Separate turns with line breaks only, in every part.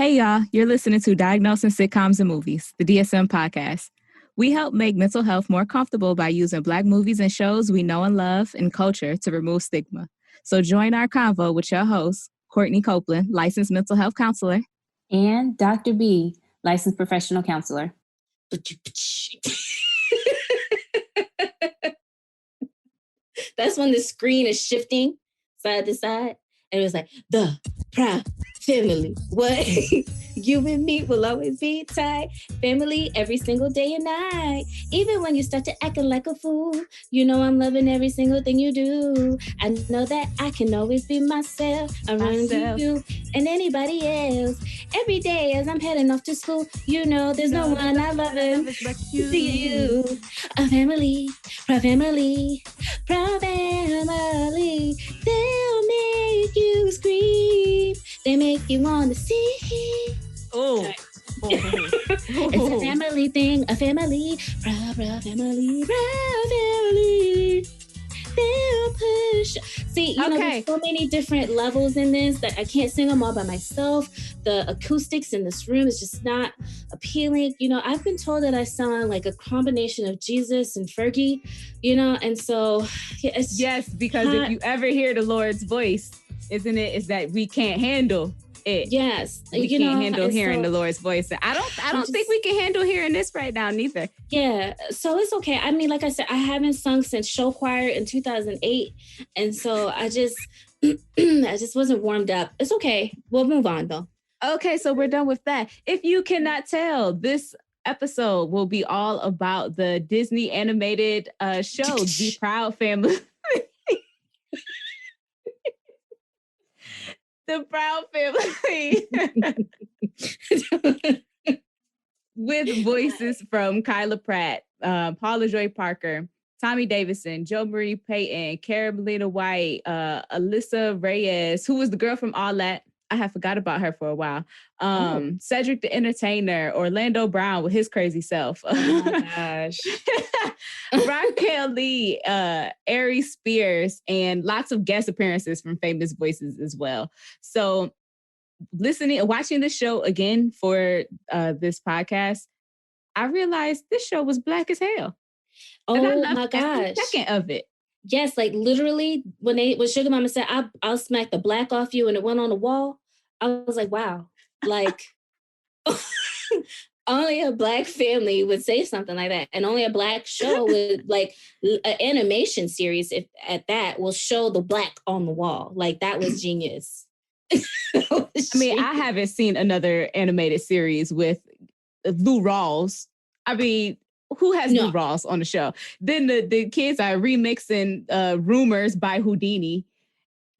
Hey, y'all, you're listening to Diagnosing Sitcoms and Movies, the DSM podcast. We help make mental health more comfortable by using Black movies and shows we know and love and culture to remove stigma. So join our convo with your host, Courtney Copeland, licensed mental health counselor.
And Dr. B, licensed professional counselor.
That's when the screen is shifting side to side. And it was like, the proud family. What? You and me will always be tight. Family every single day and night. Even when you start to acting like a fool, you know I'm loving every single thing you do. I know that I can always be myself around you and anybody else. Every day as I'm heading off to school, you know there's no one I love but you. A family, proud family, proud family. They'll make you scream. They make you want to see.
Oh.
It's a family thing, a family, proud family, proud family. They'll push. See, you know, there's so many different levels in this that I can't sing them all by myself. The acoustics in this room is just not appealing. You know, I've been told that I sound like a combination of Jesus and Fergie, you know, and so
yes, because if you ever hear the Lord's voice, isn't it? Is that we can't handle it.
Yes,
we can't handle hearing the Lord's voice. I don't think we can handle hearing this right now neither.
Yeah, so it's okay. I mean, like I said, I haven't sung since show choir in 2008, and so I just wasn't warmed up. It's okay. We'll move on though.
Okay, so we're done with that. If you cannot tell, this episode will be all about the Disney animated show, The Proud Family. The Proud Family. With voices from Kyla Pratt, Paula Joy Parker, Tommy Davidson, Jo Marie Payton, Carolina White, Alyssa Reyes, who was the girl from All That. I have forgot about her for a while. Cedric the Entertainer, Orlando Brown with his crazy self.
Oh my gosh.
Raquel Lee, Ari Spears, and lots of guest appearances from famous voices as well. So watching the show again for this podcast, I realized this show was Black as hell.
Oh my gosh.
Every second of it.
Yes, like literally when Sugar Mama said, I'll smack the black off you and it went on the wall, I was like, wow, like only a Black family would say something like that. And only a Black show would, like an animation series, if at that, will show the black on the wall. Like that was genius.
I mean, I haven't seen another animated series with Lou Rawls. I mean, who has Lou Rawls on the show? Then the kids are remixing Rumors by Houdini.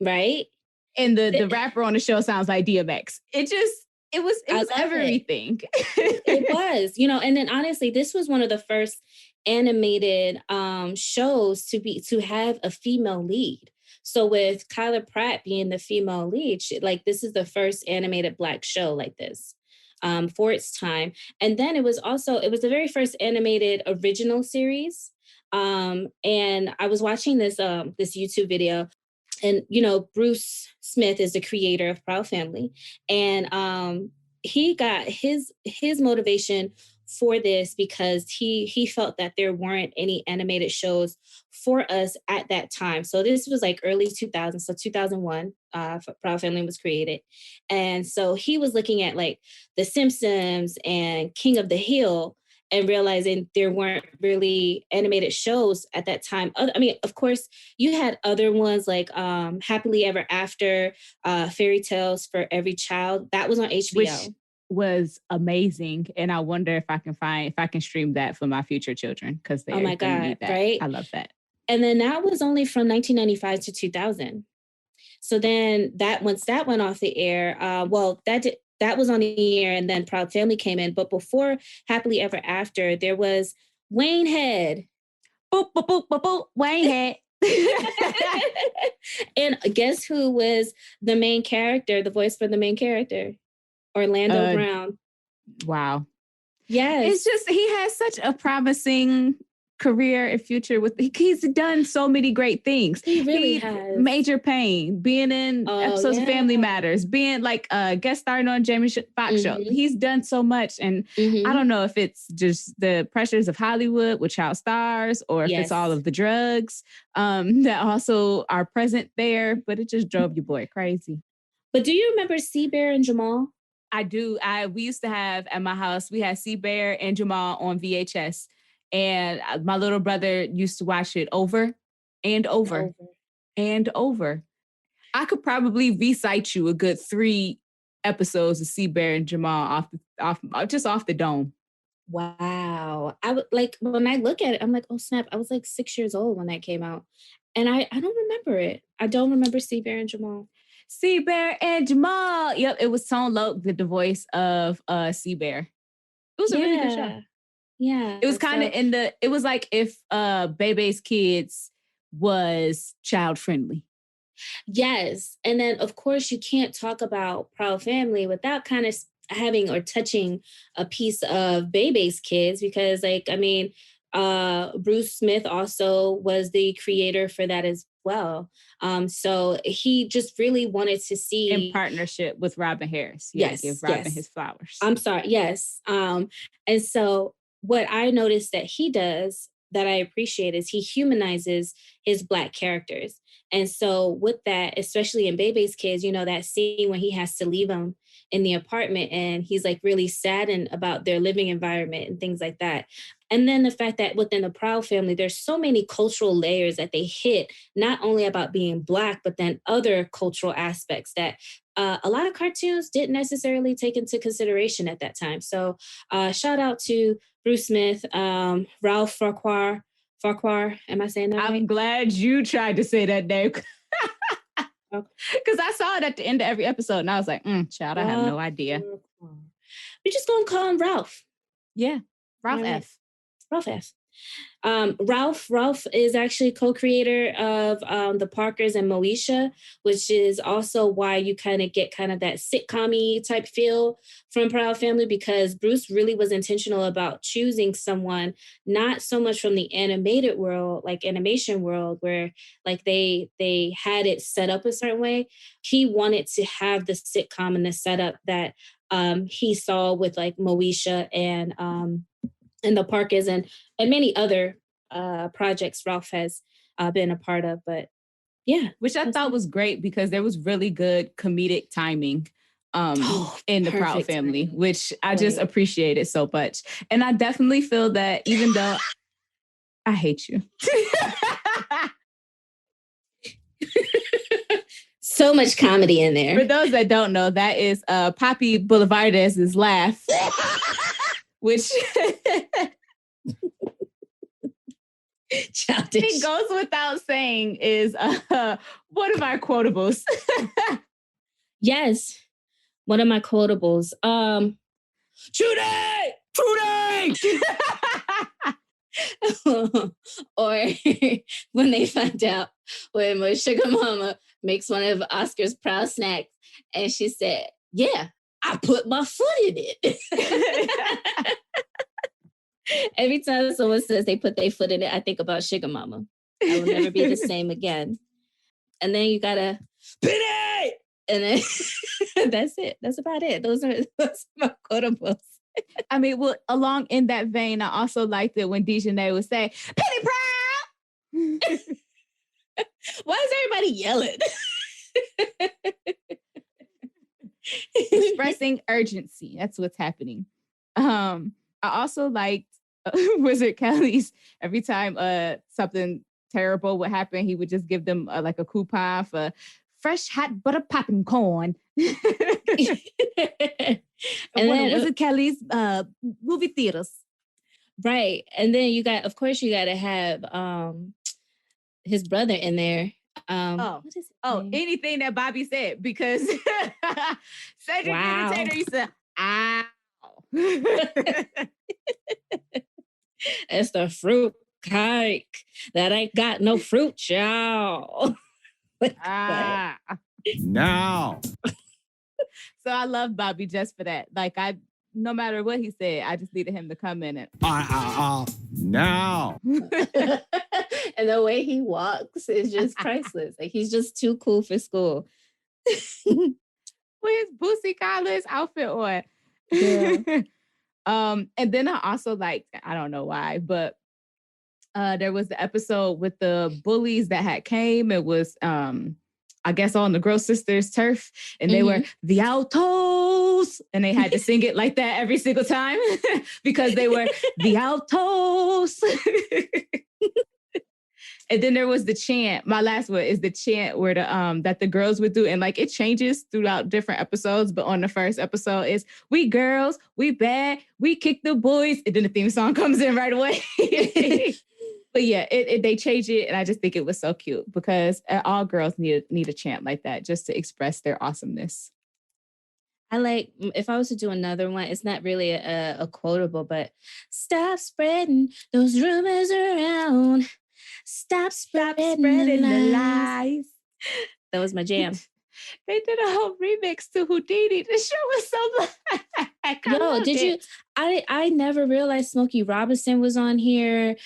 Right?
And the rapper on the show sounds like DMX. It was everything.
It was, you know, and then honestly, this was one of the first animated shows to have a female lead. So with Kyla Pratt being the female lead, this is the first animated Black show like this for its time. And then it was the very first animated original series. And I was watching this YouTube video. And, you know, Bruce Smith is the creator of Proud Family. And he got his motivation for this because he felt that there weren't any animated shows for us at that time. So this was like early 2000s, so 2001, Proud Family was created. And so he was looking at like The Simpsons and King of the Hill and realizing there weren't really animated shows at that time. I mean, of course, you had other ones like Happily Ever After, Fairy Tales for Every Child. That was on HBO.
Which was amazing. And I wonder if I can stream that for my future children because they
need that. Right?
I love that.
And then that was only from 1995 to 2000. So then once that went off the air, that was on the air and then Proud Family came in. But before Happily Ever After, there was Wayne Head.
Boop, boop, boop, boop, boop, Wayne Head.
And guess who was the main character, the voice for the main character? Orlando Brown.
Wow.
Yes.
It's just, he has such a promising career and future with he's done so many great things.
He really has.
Major Pain, being in episodes of Family Matters, being like guest starring on Jamie Foxx show. He's done so much, and I don't know if it's just the pressures of Hollywood with child stars, or if it's all of the drugs that also are present there, but it just drove your boy crazy.
But do you remember C-Bear and Jamal?
I do. We used to have at my house, we had C-Bear and Jamal on VHS. And my little brother used to watch it over and over and over. I could probably recite you a good 3 episodes of C-Bear and Jamal off the dome.
Wow. I would like when I look at it, I'm like, oh snap! I was like 6 years old when that came out, and I don't remember it. I don't remember C-Bear and Jamal.
C-Bear and Jamal. Yep, it was Tone Loc did the voice of C-Bear. It was a really good show.
Yeah.
It was kind of it was like if Bebe's Kids was child friendly.
Yes. And then of course you can't talk about Proud Family without kind of having or touching a piece of Bebe's Kids, because like, I mean, Bruce Smith also was the creator for that as well. So he just really wanted to see
in partnership with Robin Harris. Yeah, give Robin his flowers.
I'm sorry. Yes. And so what I noticed that he does that I appreciate is he humanizes his Black characters. And so with that, especially in Bebe's Kids, you know, that scene when he has to leave them in the apartment and he's like really saddened about their living environment and things like that. And then the fact that within the Proud Family, there's so many cultural layers that they hit, not only about being Black, but then other cultural aspects that a lot of cartoons didn't necessarily take into consideration at that time. So shout out to Bruce Smith, Ralph Farquhar. Am I saying that right?
I'm glad you tried to say that name. Because I saw it at the end of every episode and I was like, child, I have no idea.
We're just going to call him Ralph.
Yeah, Ralph F.
Ralph F. Ralph is actually co-creator of the Parkers and Moesha, which is also why you kind of get kind of that sitcom-y type feel from Proud Family, because Bruce really was intentional about choosing someone not so much from the animated world, like animation world, where like they had it set up a certain way. He wanted to have the sitcom and the setup that he saw with like Moesha and the Parkers and many other projects Ralph has been a part of. But yeah.
Which I thought was great because there was really good comedic timing in the Proud Family, which I just appreciated so much. And I definitely feel that even though I hate you.
So much comedy in there.
For those that don't know, that is Poppy Boulevardes's laugh. Which
childish.
It goes without saying is one of our quotables.
Yes, one of my quotables.
Trudy!
Or when they find out when Sugar Mama makes one of Oscar's Proud Snacks and she said, yeah, I put my foot in it. Every time someone says they put their foot in it, I think about Sugar Mama. I will never be the same again. And then you gotta Penny! And then that's it. That's about it. Those are my quotables.
I mean, well, along in that vein, I also liked it when Dejanay would say, Penny Proud!
Why is everybody yelling?
Expressing urgency. That's what's happening. I also liked Wizard Kelly's every time something terrible would happen, he would just give them like a coupon for fresh hot butter popping corn. And then Wizard Kelly's movie theaters.
Right. And then you got to have his brother in there.
What is anything that Bobby said, because Cedric the Entertainer used to, ow.
It's the fruit cake that ain't got no fruit, y'all.
Now. So I love Bobby just for that. Like no matter what he said, I just needed him to come in and
now.
And the way he walks is just priceless. Like he's just too cool for school.
with his Boosie Collins outfit on.
Yeah.
And then I also liked, I don't know why, but there was the episode with the bullies that had came. It was I guess on the Gross Sisters turf, and they were the Altos, and they had to sing it like that every single time because they were the Altos. And then there was the chant. My last one is the chant where the that the girls would do, and like it changes throughout different episodes. But on the first episode is "We girls, we bad, we kick the boys," and then the theme song comes in right away. But yeah, they changed it, and I just think it was so cute because all girls need a chant like that just to express their awesomeness.
I like, if I was to do another one, it's not really a quotable, but stop spreading those rumors around. Stop spreading the lies. That was my jam.
They did a whole remix to Houdini. The show was so black.
Yo, did you? I never realized Smokey Robinson was on here.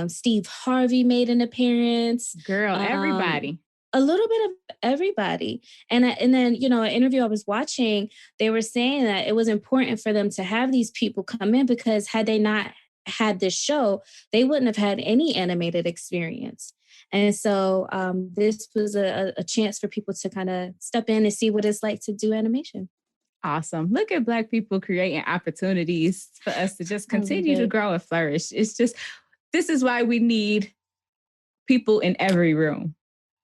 Steve Harvey made an appearance.
Girl, everybody.
A little bit of everybody. And then, you know, an interview I was watching, they were saying that it was important for them to have these people come in because had they not had this show, they wouldn't have had any animated experience. And so this was a chance for people to kind of step in and see what it's like to do animation.
Awesome. Look at Black people creating opportunities for us to just continue to grow and flourish. It's just, this is why we need people in every room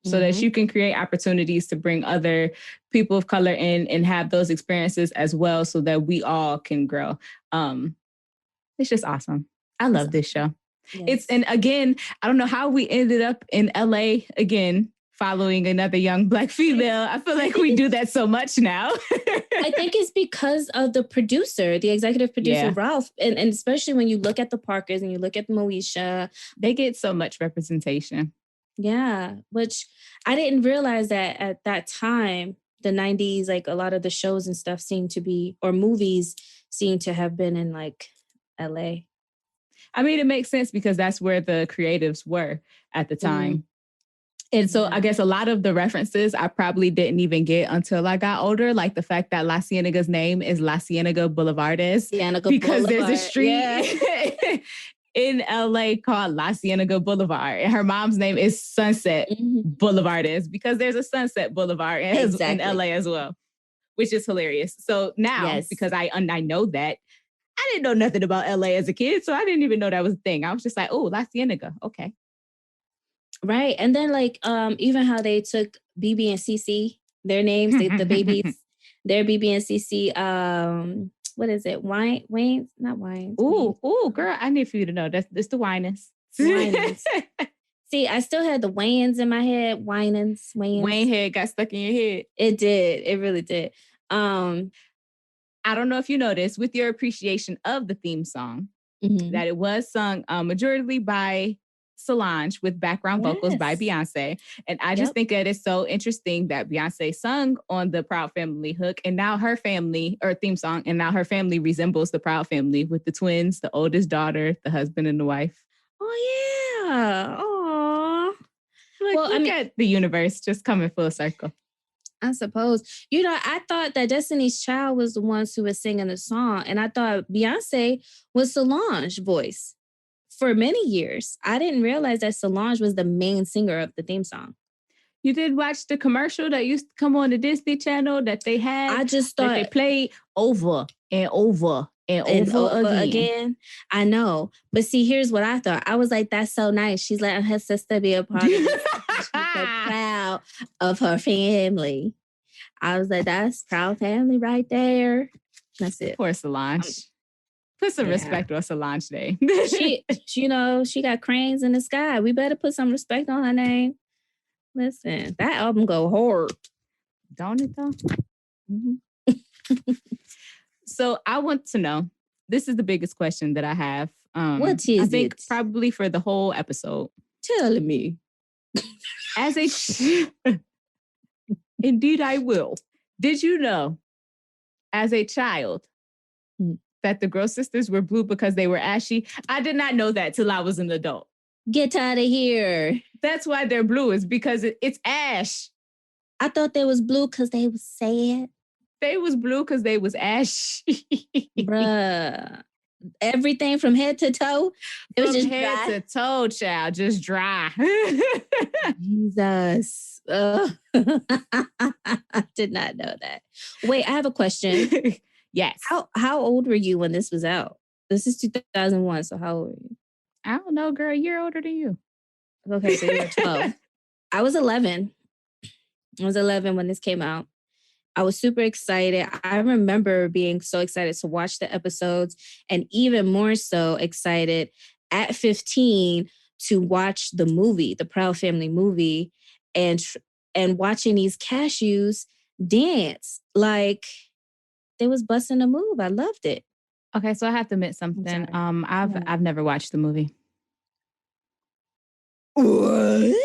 so that you can create opportunities to bring other people of color in and have those experiences as well so that we all can grow. It's just awesome. I love this show. Yes. And again, I don't know how we ended up in LA again, following another young Black female. I feel like we do that so much now.
I think it's because of the producer, the executive producer, Ralph. And especially when you look at the Parkers and you look at Moesha.
They get so much representation.
Yeah, which I didn't realize that at that time, the 90s, like a lot of the shows and stuff seemed to be, or movies seem to have been in like LA.
I mean, it makes sense because that's where the creatives were at the time. And so I guess a lot of the references I probably didn't even get until I got older, like the fact that La Ciénaga's name is La Ciénaga Boulevardes. Because there's a street in LA called La Ciénaga Boulevard. And her mom's name is Sunset Boulevardes because there's a Sunset Boulevard in LA as well, which is hilarious. So now, because I know that, I didn't know nothing about LA as a kid, so I didn't even know that was a thing. I was just like, oh, La Ciénaga, okay.
Right. And then like even how they took BB and CC, their names, the babies, their BB and CC, what is it? Wayne? Not Wayne.
Ooh, girl, I need for you to know. That's the Winans.
See, I still had the Wayans in my head. Winans.
Wayne head got stuck in your head.
It did. It really did.
I don't know if you noticed with your appreciation of the theme song that it was sung majorly by Solange with background vocals by Beyonce. And I just think that it's so interesting that Beyonce sung on the Proud Family hook and now her family, or theme song, and now her family resembles the Proud Family with the twins, the oldest daughter, the husband and the wife.
Oh, yeah. Aww.
Look at the universe just coming full circle.
I suppose. You know, I thought that Destiny's Child was the ones who was singing the song, and I thought Beyonce was Solange's voice for many years. I didn't realize that Solange was the main singer of the theme song.
You did watch the commercial that used to come on the Disney Channel that they had?
I just thought
they played over and over and over again.
I know. But see, here's what I thought. I was like, that's so nice. She's letting her sister be a part of it. She's so proud of her family. I was like, that's proud family right there. That's it.
Poor Solange. Put some respect on Solange Day.
she got cranes in the sky. We better put some respect on her name. Listen, that album go hard.
Don't it though? So I want to know, this is the biggest question that I have.
What is
I think
it?
Probably for the whole episode.
Tell me.
As a Indeed I will. Did you know, as a child, that the Gross sisters were blue because they were ashy. I did not know that till I was an adult.
Get out of here.
That's why they're blue, is because it's ash.
I thought they was blue because they was sad.
They was blue because they was ashy.
Bruh. Everything from head to toe. It was
From
just
head
dry.
to toe, child, just dry.
Jesus. I did not know that. Wait, I have a question.
Yes.
How old were you when this was out? This is 2001, so how old were you?
I don't know, girl. A year older than you.
Okay, so you were 12. I was 11. I was 11 when this came out. I was super excited. I remember being so excited to watch the episodes, and even more so excited at 15 to watch the movie, the Proud Family movie, and watching these cashews dance like they was busting a move. I loved it.
Okay, so I have to admit something. I've never watched the movie.
What?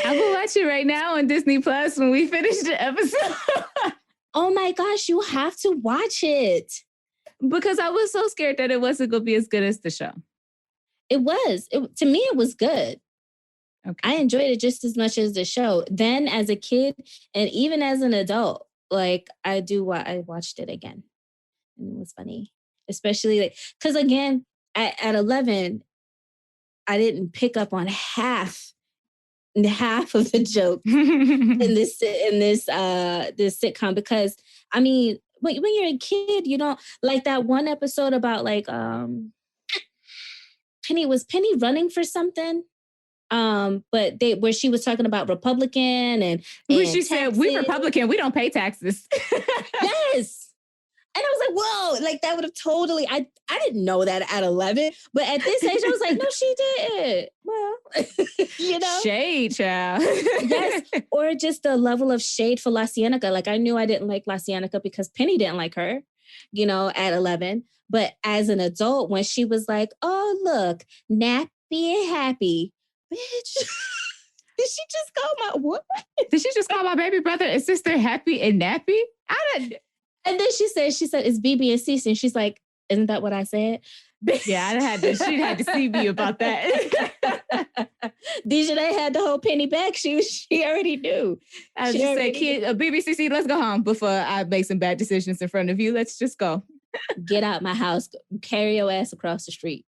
I will watch it right now on Disney Plus when we finish the episode.
Oh my gosh, you have to watch it.
Because I was so scared that it wasn't going to be as good as the show.
It was. To me, it was good.
Okay.
I enjoyed it just as much as the show. Then as a kid and even as an adult, like I watched it again. And it was funny. Especially like, because again, at 11, I didn't pick up on half of the joke in this sitcom, because I mean, when you're a kid, you don't like that one episode about like Penny running for something, but where she was talking about Republican and
when she
taxes.
said, we Republican, we don't pay taxes.
Yes. And I was like, whoa, like that would have totally, I didn't know that at 11, but at this age, I was like, no, she didn't. Well, you know?
Shade, child.
Yes. Or just the level of shade for La Cienega. Like I knew I didn't like La Cienega because Penny didn't like her, you know, at 11. But as an adult, when she was like, oh, look, nappy and happy, bitch. Did she just call
Did she just call my baby brother and sister happy and nappy?
And then she said, it's BB and Cece. And she's like, isn't that what I said?
Yeah, she had to see me about that.
Dejanay had the whole Penny back. She already knew.
I just said, kid, BBCC, let's go home before I make some bad decisions in front of you. Let's just go.
Get out my house. Carry your ass across the street.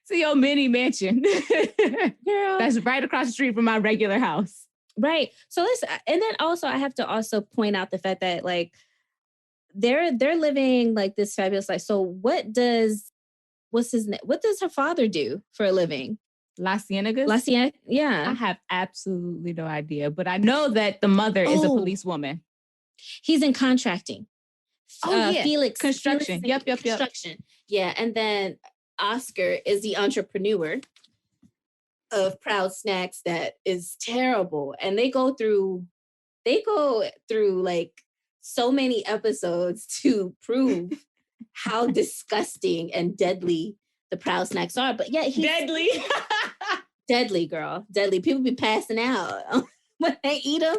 See your mini mansion.
Girl.
That's right across the street from my regular house.
Right. So listen, and then also I have to also point out the fact that like they're living like this fabulous life. So what does her father do for a living?
La Cienega?
La Cienega, yeah.
I have absolutely no idea, but I know that the mother is a policewoman.
He's in contracting.
Yeah.
Felix.
Construction. Yep.
Construction. Yeah. And then Oscar is the entrepreneur of Proud Snacks that is terrible. And they go through like so many episodes to prove how disgusting and deadly the Proud Snacks are. But yeah, he's
deadly.
Deadly, girl. Deadly. People be passing out when they eat them.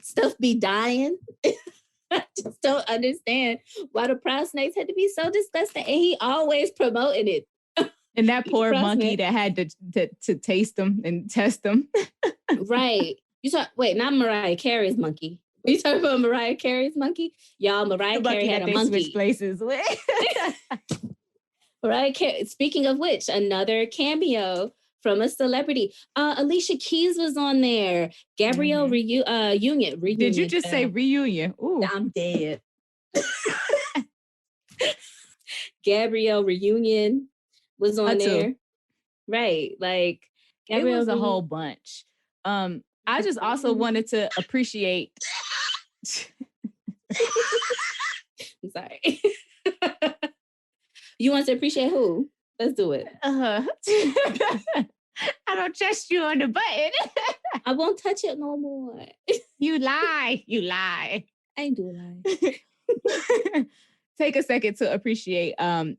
Stuff be dying. I just don't understand why the Proud Snakes had to be so disgusting. And he always promoting it.
And that poor monkey that had to taste them and test them.
Right. Wait, not Mariah Carey's monkey. You talking about Mariah Carey's monkey? Y'all, Mariah Carey had a monkey.
Switch places.
Mariah Carey. Speaking of which, another cameo from a celebrity. Alicia Keys was on there. Gabrielle Reunion.
Did you just say reunion? Ooh.
I'm dead. Gabrielle Reunion was on there. Right. Like
Gabrielle was a whole bunch. I just also wanted to appreciate.
I'm sorry. You want to appreciate who? Let's do it.
I don't trust you on the button.
I won't touch it no more.
You lie.
I ain't do lie.
Take a second to appreciate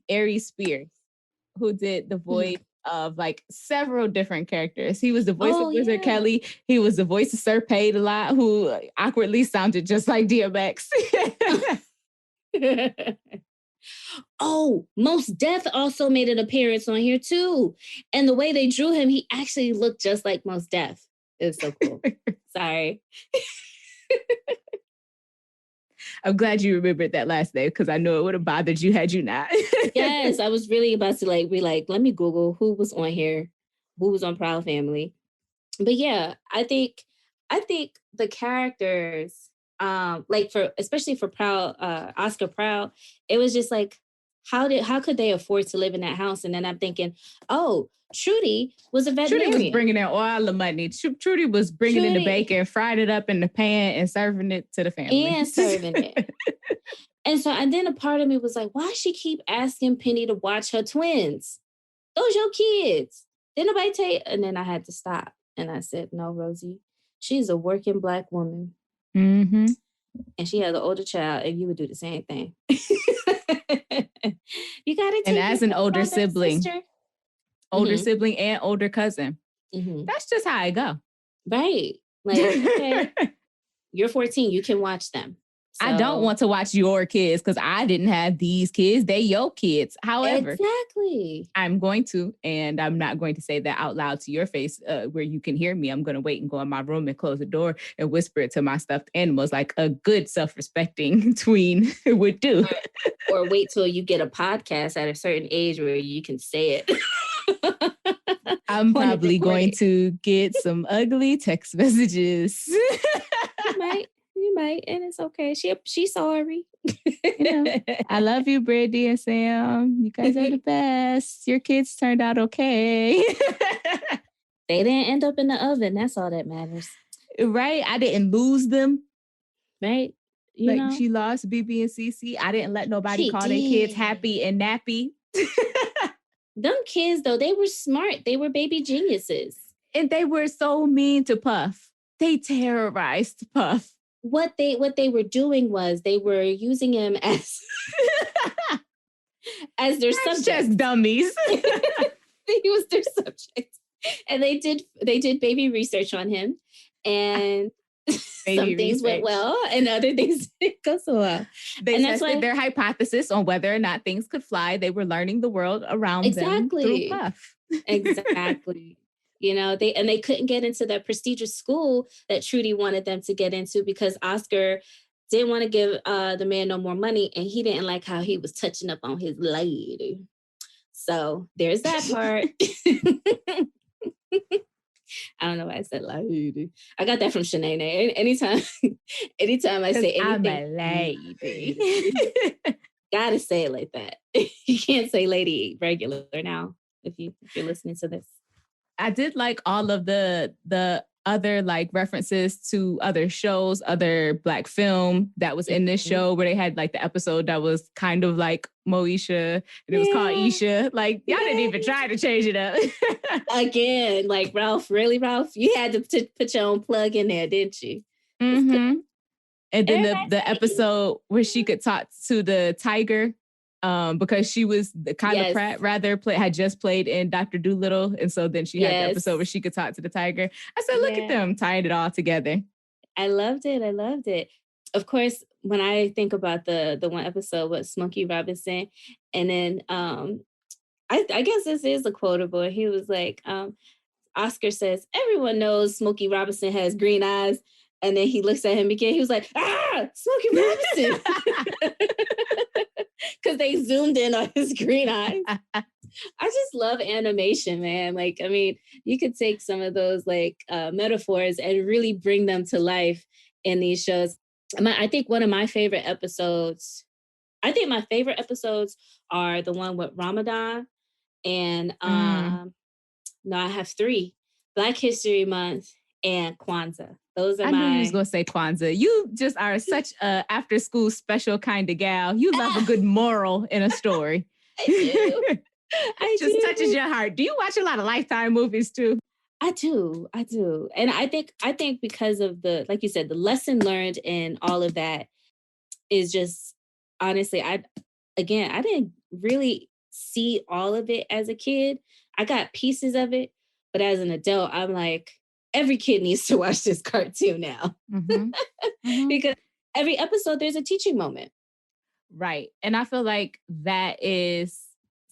Aries Spears, who did the voice of like several different characters. He was the voice of Wizard
yeah.
Kelly. He was the voice of Sir Paid a lot, who awkwardly sounded just like DMX.
Oh, Most Def also made an appearance on here too. And the way they drew him, he actually looked just like Most Def. It was so cool. Sorry.
I'm glad you remembered that last name because I know it would have bothered you had you not.
Yes, I was really about to be like, let me Google who was on here, who was on Proud Family. But yeah, I think the characters, like especially for Proud, Oscar Proud, it was just like, how could they afford to live in that house? And then I'm thinking, oh, Trudy was a veterinarian.
Trudy was bringing in all the money. Trudy was bringing in the bacon, fried it up in the pan, and serving it to the family.
And then a part of me was like, why she keep asking Penny to watch her twins? Those your kids. Didn't nobody tell you? And then I had to stop. And I said, no, Rosie, she's a working Black woman.
Mm-hmm.
And she has an older child, and you would do the same thing. You got to take.
And as an older sibling, sibling and older cousin, that's just how I go.
Right. Like, okay, you're 14, you can watch them. So,
I don't want to watch your kids because I didn't have these kids. They your kids. However,
exactly.
I'm going to, and I'm not going to say that out loud to your face where you can hear me. I'm going to wait and go in my room and close the door and whisper it to my stuffed animals like a good self-respecting tween would do.
Or wait till you get a podcast at a certain age where you can say it.
I'm probably going to get some ugly text messages.
You might, and it's okay. She's sorry.
I love you, Brittany and Sam. You guys are the best. Your kids turned out okay.
They didn't end up in the oven. That's all that matters.
Right? I didn't lose them.
Right?
You know? She lost BB and CC. I didn't let nobody call their kids Happy and Nappy.
Them kids, though, they were smart. They were baby geniuses.
And they were so mean to Puff. They terrorized Puff.
What they were doing was they were using him as their subject.
Just dummies.
He was their subject. And they did baby research on him. And some things went well and other things didn't go so well.
They tested their hypothesis on whether or not things could fly. They were learning the world around them through Puff.
Exactly. You know, they couldn't get into that prestigious school that Trudy wanted them to get into because Oscar didn't want to give the man no more money, and he didn't like how he was touching up on his lady. So there's that part. I don't know why I said lady. I got that from Shanae. Anytime I say anything,
I'm a lady.
Gotta say it like that. You can't say lady regular now if you're listening to this.
I did like all of the other like references to other shows, other Black film that was in this show where they had like the episode that was kind of like Moesha and it was called Isha. Like y'all didn't even try to change it up.
Again, like Ralph, really, Ralph? You had to put your own plug in there, didn't you?
Mm-hmm. And then the episode where she could talk to the tiger. Because she was Kyla Pratt had just played in Dr. Dolittle, and so then she had the episode where she could talk to the tiger. I said, look at them tying it all together.
I loved it. Of course, when I think about the one episode with Smokey Robinson, and then I guess this is a quotable. He was like, Oscar says, everyone knows Smokey Robinson has green eyes. And then he looks at him again. He was like, Smokey Robinson. Because they zoomed in on his green eyes. I just love animation, man. Like, I mean, you could take some of those like metaphors and really bring them to life in these shows. I think one of my favorite episodes, are the one with Ramadan. And no, I have 3. Black History Month and Kwanzaa. Those are I
knew you was going to say Kwanzaa. You just are such a after school special kind of gal. You love a good moral in a story.
I do.
It just touches your heart. Do you watch a lot of Lifetime movies too?
I do. And I think because of the, like you said, the lesson learned in all of that is just, honestly, I didn't really see all of it as a kid. I got pieces of it, but as an adult, I'm like, every kid needs to watch this cartoon now. Because every episode, there's a teaching moment.
Right. And I feel like that is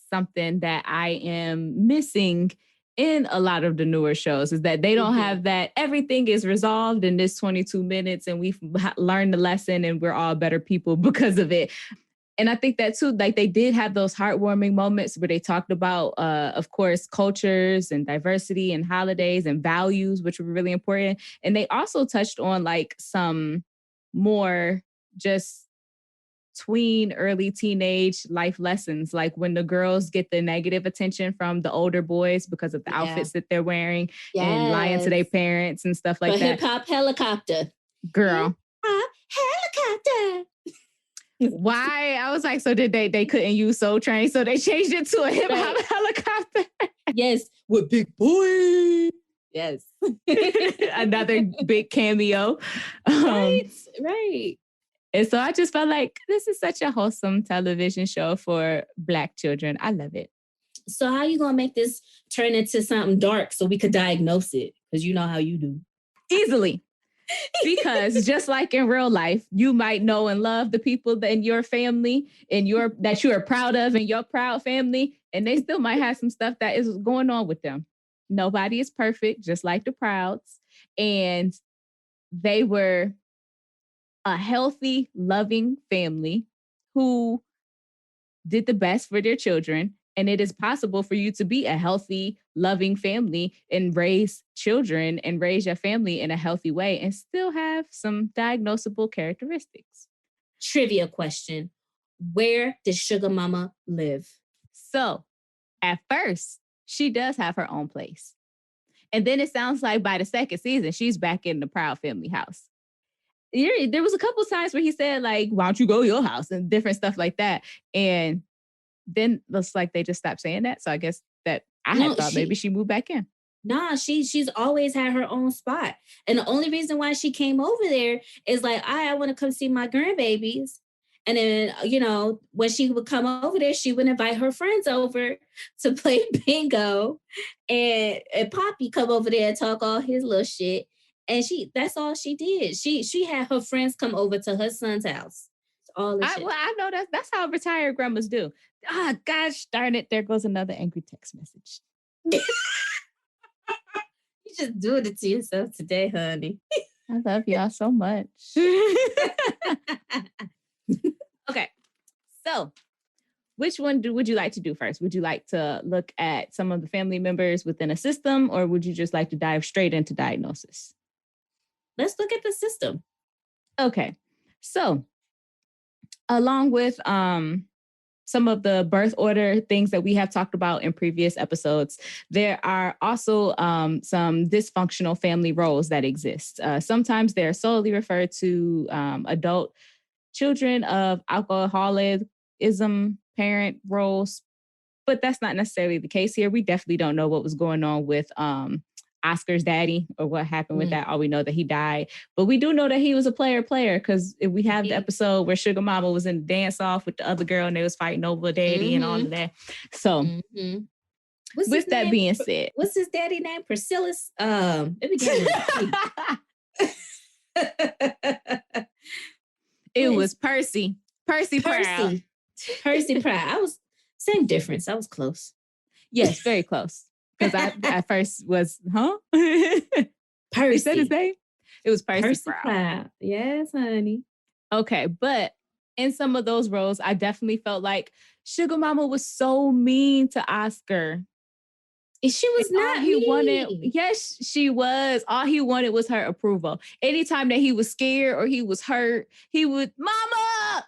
something that I am missing in a lot of the newer shows, is that they don't have that everything is resolved in this 22 minutes and we've learned the lesson and we're all better people because of it. And I think that too, like they did have those heartwarming moments where they talked about, of course, cultures and diversity and holidays and values, which were really important. And they also touched on like some more just tween, early teenage life lessons, like when the girls get the negative attention from the older boys because of the outfits that they're wearing and lying to their parents and stuff like that.
Hip hop helicopter.
Girl.
Hip-hop helicopter.
Why? I was like, so did they couldn't use Soul Train, so they changed it to a hip hop helicopter.
Yes, with Big Boy. Yes.
Another big cameo.
Right.
And so I just felt like this is such a wholesome television show for Black children. I love it.
So how you gonna make this turn into something dark so we could diagnose it? Because you know how you do.
Easily. Because just like in real life, you might know and love the people that in your family and that you are proud of in your proud family, and they still might have some stuff that is going on with them. Nobody is perfect, just like the Prouds. And they were a healthy, loving family who did the best for their children. And it is possible for you to be a healthy, loving family and raise children and raise your family in a healthy way and still have some diagnosable characteristics.
Trivia question. Where does Sugar Mama live?
So at first, she does have her own place. And then it sounds like by the second season, she's back in the Proud family house. There was a couple of times where he said, like, why don't you go to your house and different stuff like that. And then looks like they just stopped saying that. So I guess that I thought maybe she moved back in.
Nah, she's always had her own spot. And the only reason why she came over there is like, I want to come see my grandbabies. And then, when she would come over there, she would invite her friends over to play bingo. And Poppy come over there and talk all his little shit. And that's all she did. She had her friends come over to her son's house.
I know that's how retired grandmas do. Ah, gosh darn it. There goes another angry text message.
You just doing it to yourself today, honey.
I love y'all so much. Okay. So which one would you like to do first? Would you like to look at some of the family members within a system, or would you just like to dive straight into diagnosis?
Let's look at the system.
Okay. So along with some of the birth order things that we have talked about in previous episodes, there are also some dysfunctional family roles that exist. Sometimes they're solely referred to adult children of alcoholism parent roles, but that's not necessarily the case here. We definitely don't know what was going on with Oscar's daddy or what happened with that. All we know that he died, but we do know that he was a player because if we have the episode where Sugar Mama was in the dance off with the other girl and they was fighting over daddy and all of that. So with that being said,
what's his daddy name? Priscilla's
it was Percy Proud.
Percy Proud. I was same difference. I was close.
Yes, very close. Because I at first was,
Percy.
You said his name? It was Percy
Proud. Yes, honey.
Okay, but in some of those roles, I definitely felt like Sugar Mama was so mean to Oscar.
She was not mean.
Yes, she was. All he wanted was her approval. Anytime that he was scared or he was hurt, he would, Mama!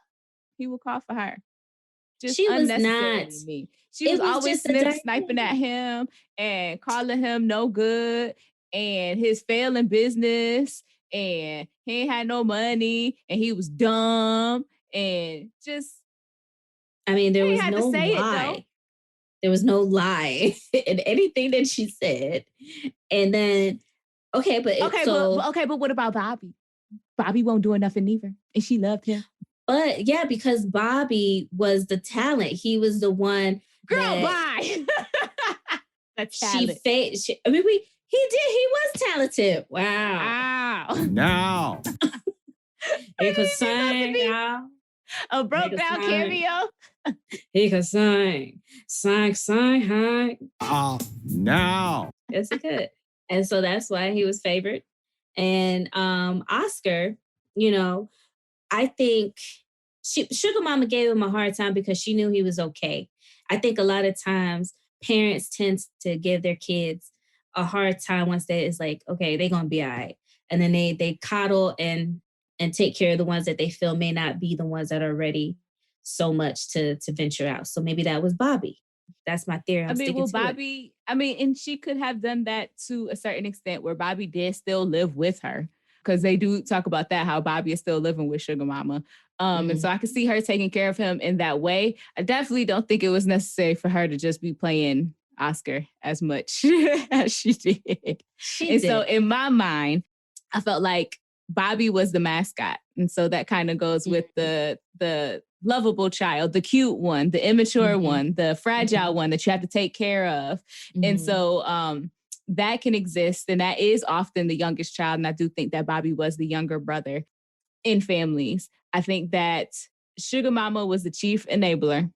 He would call for her. Just
she was not
mean. She was always sniping at him and calling him no good and his failing business, and he ain't had no money and he was dumb and just.
I mean, there was no lie. There was no lie in anything that she said. And then, but what about Bobby? Bobby won't do nothing either, and she loved him. But yeah, because Bobby was the talent. He was the one
Girl, bye. That's talent.
He was talented. Wow.
Wow.
Now. He could sing, y'all.
A broke down cameo.
He could sing, high. Now. Yes, he could. And so that's why he was favored. And Oscar, you know, I think Sugar Mama gave him a hard time because she knew he was okay. I think a lot of times parents tend to give their kids a hard time once they is like, okay, they're gonna be all right. And then they coddle and take care of the ones that they feel may not be the ones that are ready so much to venture out. So maybe that was Bobby. That's my theory.
Bobby, and she could have done that to a certain extent where Bobby did still live with her. Because they do talk about that, how Bobby is still living with Sugar Mama. And so I could see her taking care of him in that way. I definitely don't think it was necessary for her to just be playing Oscar as much as she did. So in my mind, I felt like Bobby was the mascot. And so that kind of goes with the lovable child, the cute one, the immature one, the fragile one that you have to take care of. And so that can exist. And that is often the youngest child. And I do think that Bobby was the younger brother in families. I think that Sugar Mama was the chief enabler.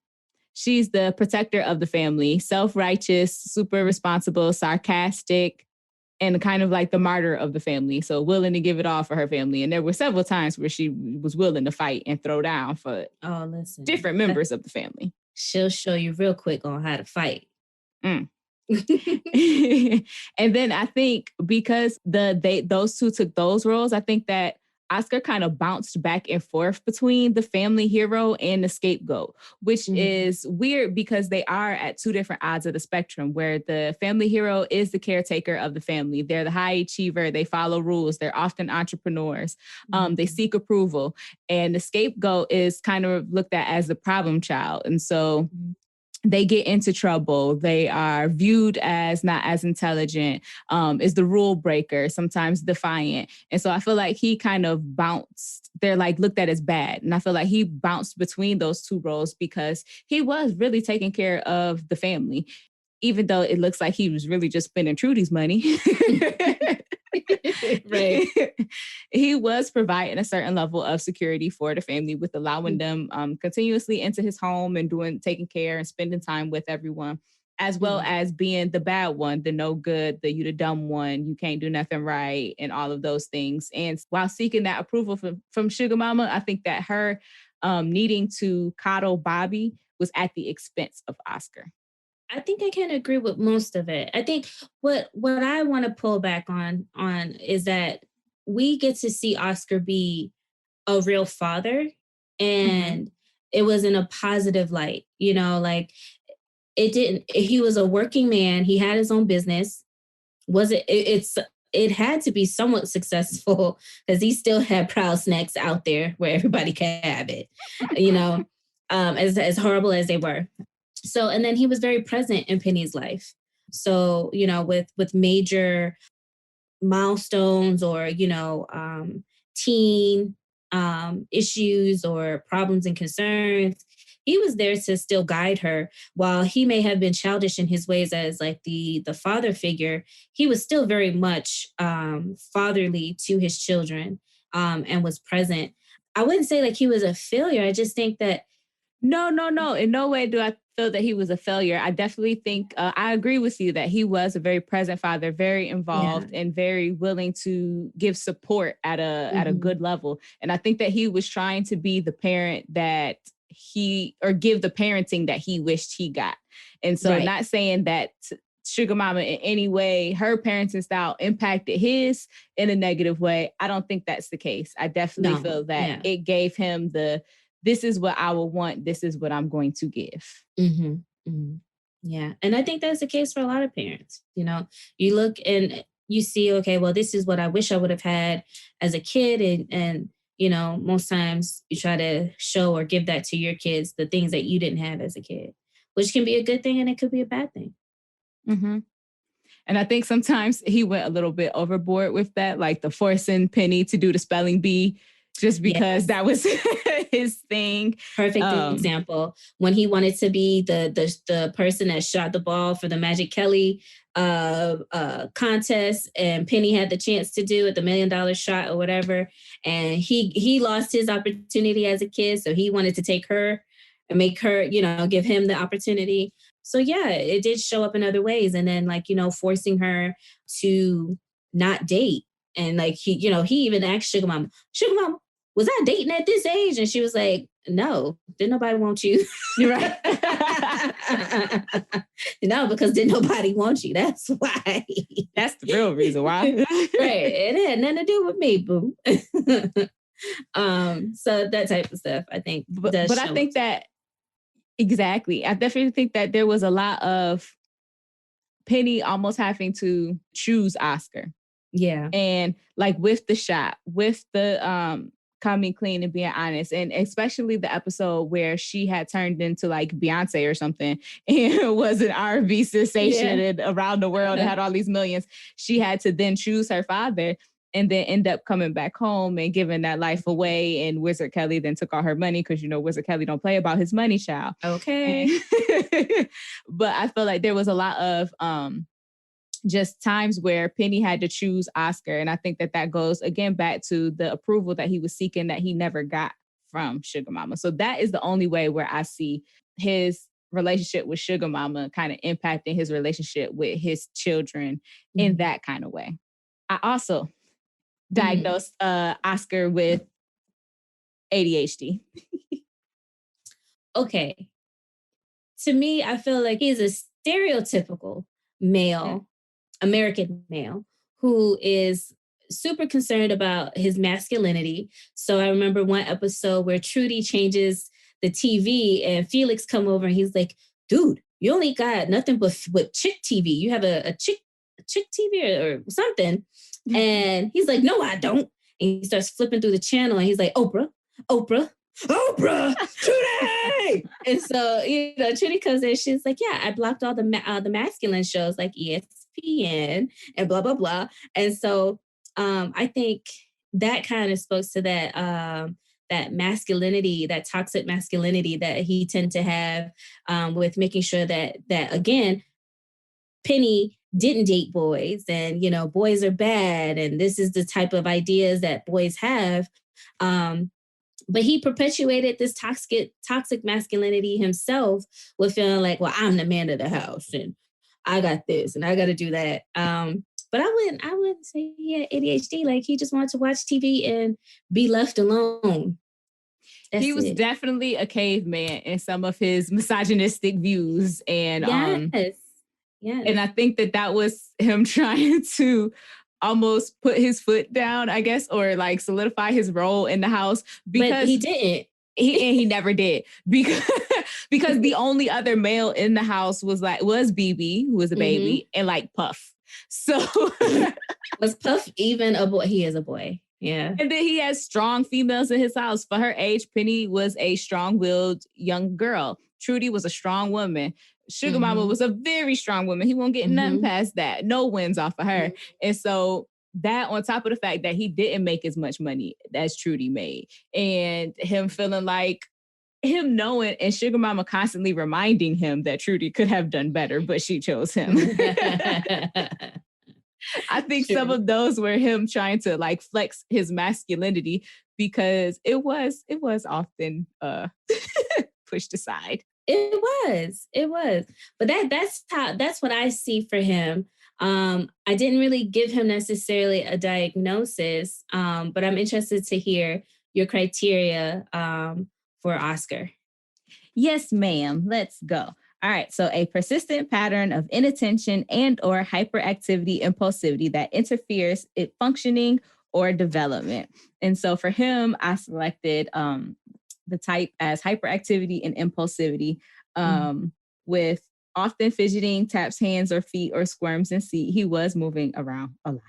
She's the protector of the family, self-righteous, super responsible, sarcastic, and kind of like the martyr of the family. So willing to give it all for her family. And there were several times where she was willing to fight and throw down for different members of the family.
She'll show you real quick on how to fight.
And then I think because those two took those roles, I think that Oscar kind of bounced back and forth between the family hero and the scapegoat, which is weird because they are at two different odds of the spectrum, where the family hero is the caretaker of the family. They're the high achiever. They follow rules. They're often entrepreneurs. They seek approval. And the scapegoat is kind of looked at as the problem child. And so they get into trouble. They are viewed as not as intelligent, is the rule breaker, sometimes defiant. And so I feel like he kind of bounced. They're like looked at as bad. And I feel like he bounced between those two roles because he was really taking care of the family, even though it looks like he was really just spending Trudy's money. Right. He was providing a certain level of security for the family with allowing them continuously into his home and taking care and spending time with everyone, as well as being the bad one, the no good, you the dumb one, you can't do nothing right, and all of those things. And while seeking that approval from Sugar Mama, I think that her needing to coddle Bobby was at the expense of Oscar.
I think I can agree with most of it. I think what I want to pull back on is that we get to see Oscar be a real father, and it was in a positive light, like he was a working man. He had his own business. It had to be somewhat successful because he still had Proud Snacks out there where everybody can have it, as horrible as they were. So, and then he was very present in Penny's life. So, with major milestones or, teen issues or problems and concerns, he was there to still guide her. While he may have been childish in his ways as like the father figure, he was still very much fatherly to his children and was present. I wouldn't say like he was a failure. I just think that
No. In no way do I feel that he was a failure. I definitely think I agree with you that he was a very present father, very involved and very willing to give support at a good level. And I think that he was trying to be the parent that give the parenting that he wished he got. And so not saying that Sugar Mama in any way, her parenting style impacted his in a negative way. I don't think that's the case. I definitely feel that it gave him this is what I will want. This is what I'm going to give.
Yeah. And I think that's the case for a lot of parents. You look and you see, okay, well, this is what I wish I would have had as a kid. And most times you try to show or give that to your kids, the things that you didn't have as a kid, which can be a good thing and it could be a bad thing.
And I think sometimes he went a little bit overboard with that, like the forcing Penny to do the spelling bee just because that was his thing.
Perfect example. When he wanted to be the person that shot the ball for the Magic Kelly contest, and Penny had the chance to do it, the $1 million shot or whatever, and he lost his opportunity as a kid, so he wanted to take her and make her, you know, give him the opportunity. So yeah, it did show up in other ways, and then like, you know, forcing her to not date. And like he even asked Sugar Mama, was I dating at this age? And she was like, no, didn't nobody want you.
You're right.
No, because didn't nobody want you. That's why.
That's the real reason why.
Right. It had nothing to do with me, boo. So that type of stuff, I think.
But I think that, exactly. I definitely think that there was a lot of Penny almost having to choose Oscar.
Yeah.
And like with the shot, with the coming clean and being honest, and especially the episode where she had turned into like Beyonce or something and was an R&B sensation and around the world and had all these millions. She had to then choose her father and then end up coming back home and giving that life away. And Wizard Kelly then took all her money because, you know, Wizard Kelly don't play about his money, child.
Okay.
But I feel like there was a lot of just times where Penny had to choose Oscar. And I think that goes again back to the approval that he was seeking that he never got from Sugar Mama. So that is the only way where I see his relationship with Sugar Mama kind of impacting his relationship with his children in that kind of way. I also diagnosed Oscar with ADHD.
Okay. To me, I feel like he's a stereotypical male, American male, who is super concerned about his masculinity. So I remember one episode where Trudy changes the TV and Felix come over and he's like, dude, you only got nothing but chick TV. You have a chick TV or something. And he's like, no, I don't. And he starts flipping through the channel and he's like, Oprah, Trudy! And so, you know, Trudy comes in, she's like, yeah, I blocked all the masculine shows like ESPN and blah, blah, blah. And so I think that kind of spoke to that masculinity, that toxic masculinity that he tend to have with making sure that again, Penny didn't date boys and, you know, boys are bad. And this is the type of ideas that boys have. But he perpetuated this toxic masculinity himself with feeling like, well, I'm the man of the house and I got this and I got to do that. But I wouldn't say he had ADHD. Like he just wanted to watch TV and be left alone.
He was definitely a caveman in some of his misogynistic views. And
yes.
And I think that was him trying to almost put his foot down, I guess, or like solidify his role in the house, because
but he didn't.
He never did, because the only other male in the house was BB, who was a baby, and like Puff. So
was Puff even a boy? He is a boy. Yeah.
And then he has strong females in his house. For her age, Penny was a strong-willed young girl. Trudy was a strong woman. Sugar Mama was a very strong woman. He won't get nothing past that. No wins off of her. And so that, on top of the fact that he didn't make as much money as Trudy made, and him feeling like, him knowing, and Sugar Mama constantly reminding him that Trudy could have done better, but she chose him. I think some of those were him trying to like flex his masculinity, because it was often pushed aside.
It was. But that's what I see for him. I didn't really give him necessarily a diagnosis, but I'm interested to hear your criteria for Oscar.
Yes, ma'am. Let's go. All right. So a persistent pattern of inattention and or hyperactivity, impulsivity that interferes in functioning or development. And so for him, I selected the type as hyperactivity and impulsivity, with often fidgeting, taps hands or feet, or squirms in seat. He was moving around a lot.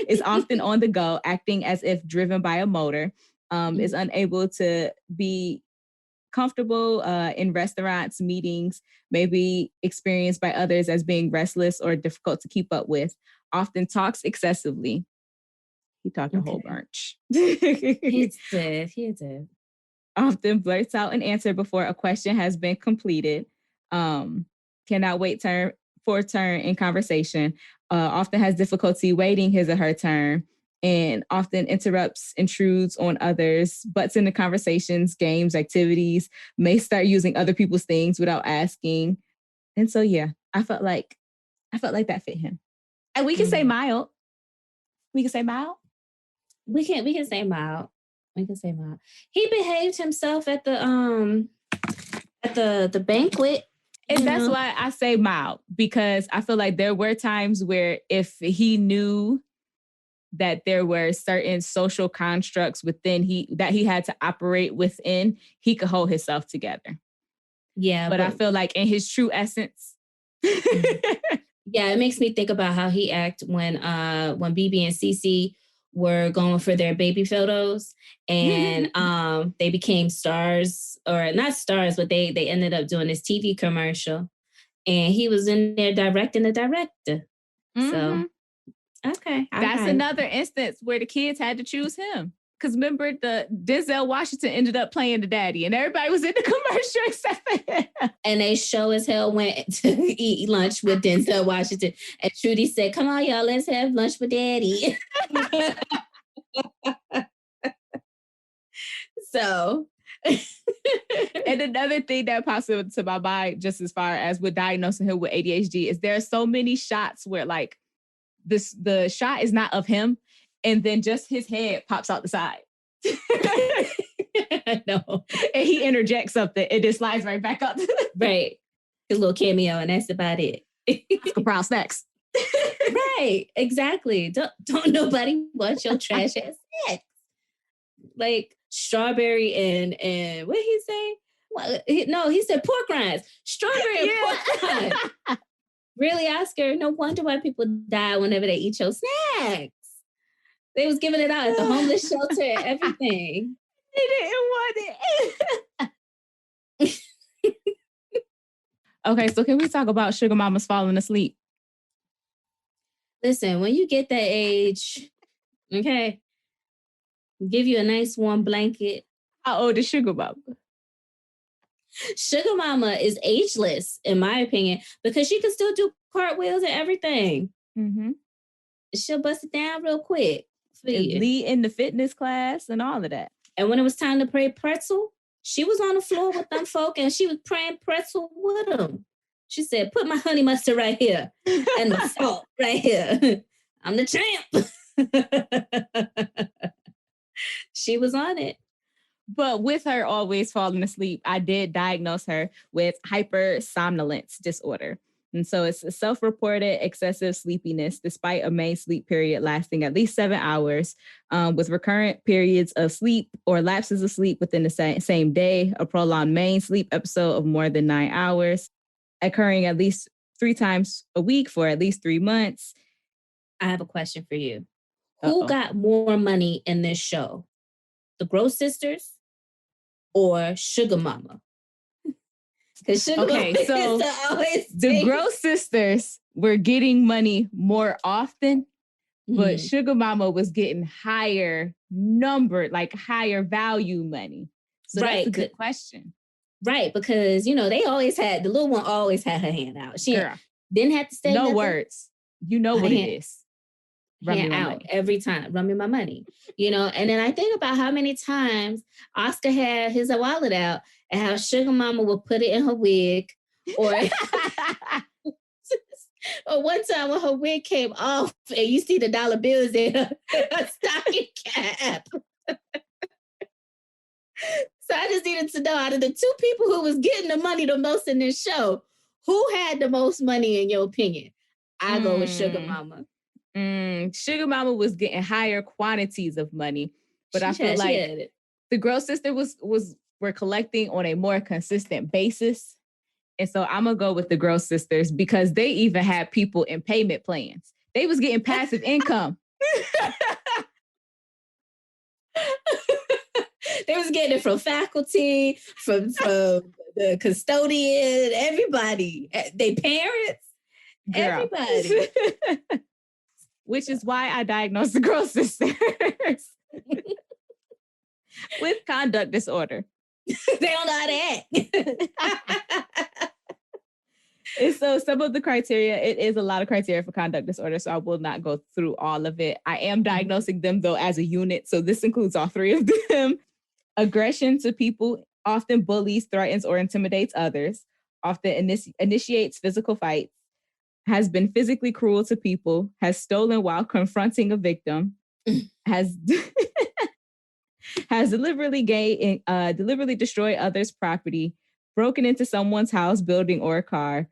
Is often on the go, acting as if driven by a motor, is unable to be comfortable in restaurants, meetings, maybe experienced by others as being restless or difficult to keep up with, often talks excessively. He talked a whole bunch.
He did.
Often blurts out an answer before a question has been completed. Cannot wait for a turn in conversation. Often has difficulty waiting his or her turn, and often interrupts, intrudes on others, butts into conversations, games, activities, may start using other people's things without asking. And so, yeah, I felt like that fit him. And we can say mild. We can say mild.
We can say mild. We can say mild. He behaved himself at the banquet.
And that's why I say mild, because I feel like there were times where if he knew that there were certain social constructs that he had to operate within, he could hold himself together.
Yeah.
But I feel like in his true essence.
Yeah, it makes me think about how he acted when BB and Cece were going for their baby photos, and they became stars, or not stars, but they ended up doing this TV commercial, and he was in there directing the director. So, okay.
That's another instance where the kids had to choose him. Because remember, the Denzel Washington ended up playing the daddy, and everybody was in the commercial except for him.
And they show as hell went to eat lunch with Denzel Washington. And Trudy said, "Come on, y'all, let's have lunch with daddy." So,
and another thing that pops into my mind, just as far as with diagnosing him with ADHD, is there are so many shots where like the shot is not of him, and then just his head pops out the side.
I know.
And he interjects something, and it slides right back up.
Right. His little cameo, and that's about it.
Oscar Brown snacks.
Right. Exactly. Don't nobody want your trash ass snacks. Like strawberry and what did he say? Well, he said pork rinds. Strawberry and pork rinds. Really, Oscar? No wonder why people die whenever they eat your snacks. They was giving it out at the homeless shelter and everything.
They didn't want it. Okay, so can we talk about Sugar Mama's falling asleep?
Listen, when you get that age, okay, give you a nice warm blanket.
How old is Sugar Mama?
Sugar Mama is ageless, in my opinion, because she can still do cartwheels and everything.
Mm-hmm.
She'll bust it down real quick.
Lead in the fitness class and all of that.
And when it was time to pray pretzel, she was on the floor with them folk, and she was praying pretzel with them. She said, "Put my honey mustard right here and my salt right here. I'm the champ." She was on it.
But with her always falling asleep, I did diagnose her with hypersomnolence disorder. And so it's a self-reported excessive sleepiness despite a main sleep period lasting at least 7 hours, with recurrent periods of sleep or lapses of sleep within the same day, a prolonged main sleep episode of more than 9 hours, occurring at least 3 times a week for at least 3 months.
I have a question for you. Who got more money in this show? The Gross Sisters or Sugar Mama?
Okay, so the Gross Sisters were getting money more often, but Sugar Mama was getting higher value money. So that's a good question.
Right, because, they always had, the little one always had her hand out. She didn't have to say
no
nothing.
Words. You know what it is.
Hand out every time. Run me my money. And then I think about how many times Oscar had his wallet out and how Sugar Mama would put it in her wig, or or one time when her wig came off and you see the dollar bills in her stocking cap. So I just needed to know, out of the 2 people who was getting the money the most in this show, who had the most money in your opinion? I go with Sugar Mama.
Sugar Mama was getting higher quantities of money, but I feel like the Gross Sister were collecting on a more consistent basis. And so I'm gonna go with the Gross Sisters because they even had people in payment plans. They was getting passive income.
They was getting it from faculty, from the custodian, everybody, their parents, everybody.
which is why I diagnosed the girl sisters with conduct disorder.
They don't know that.
And so some of the criteria, it is a lot of criteria for conduct disorder, so I will not go through all of it. I am diagnosing them, though, as a unit, so this includes all three of them. Aggression to people, often bullies, threatens, or intimidates others, often initiates physical fights, has been physically cruel to people, has stolen while confronting a victim, has deliberately destroyed others' property, broken into someone's house, building, or a car,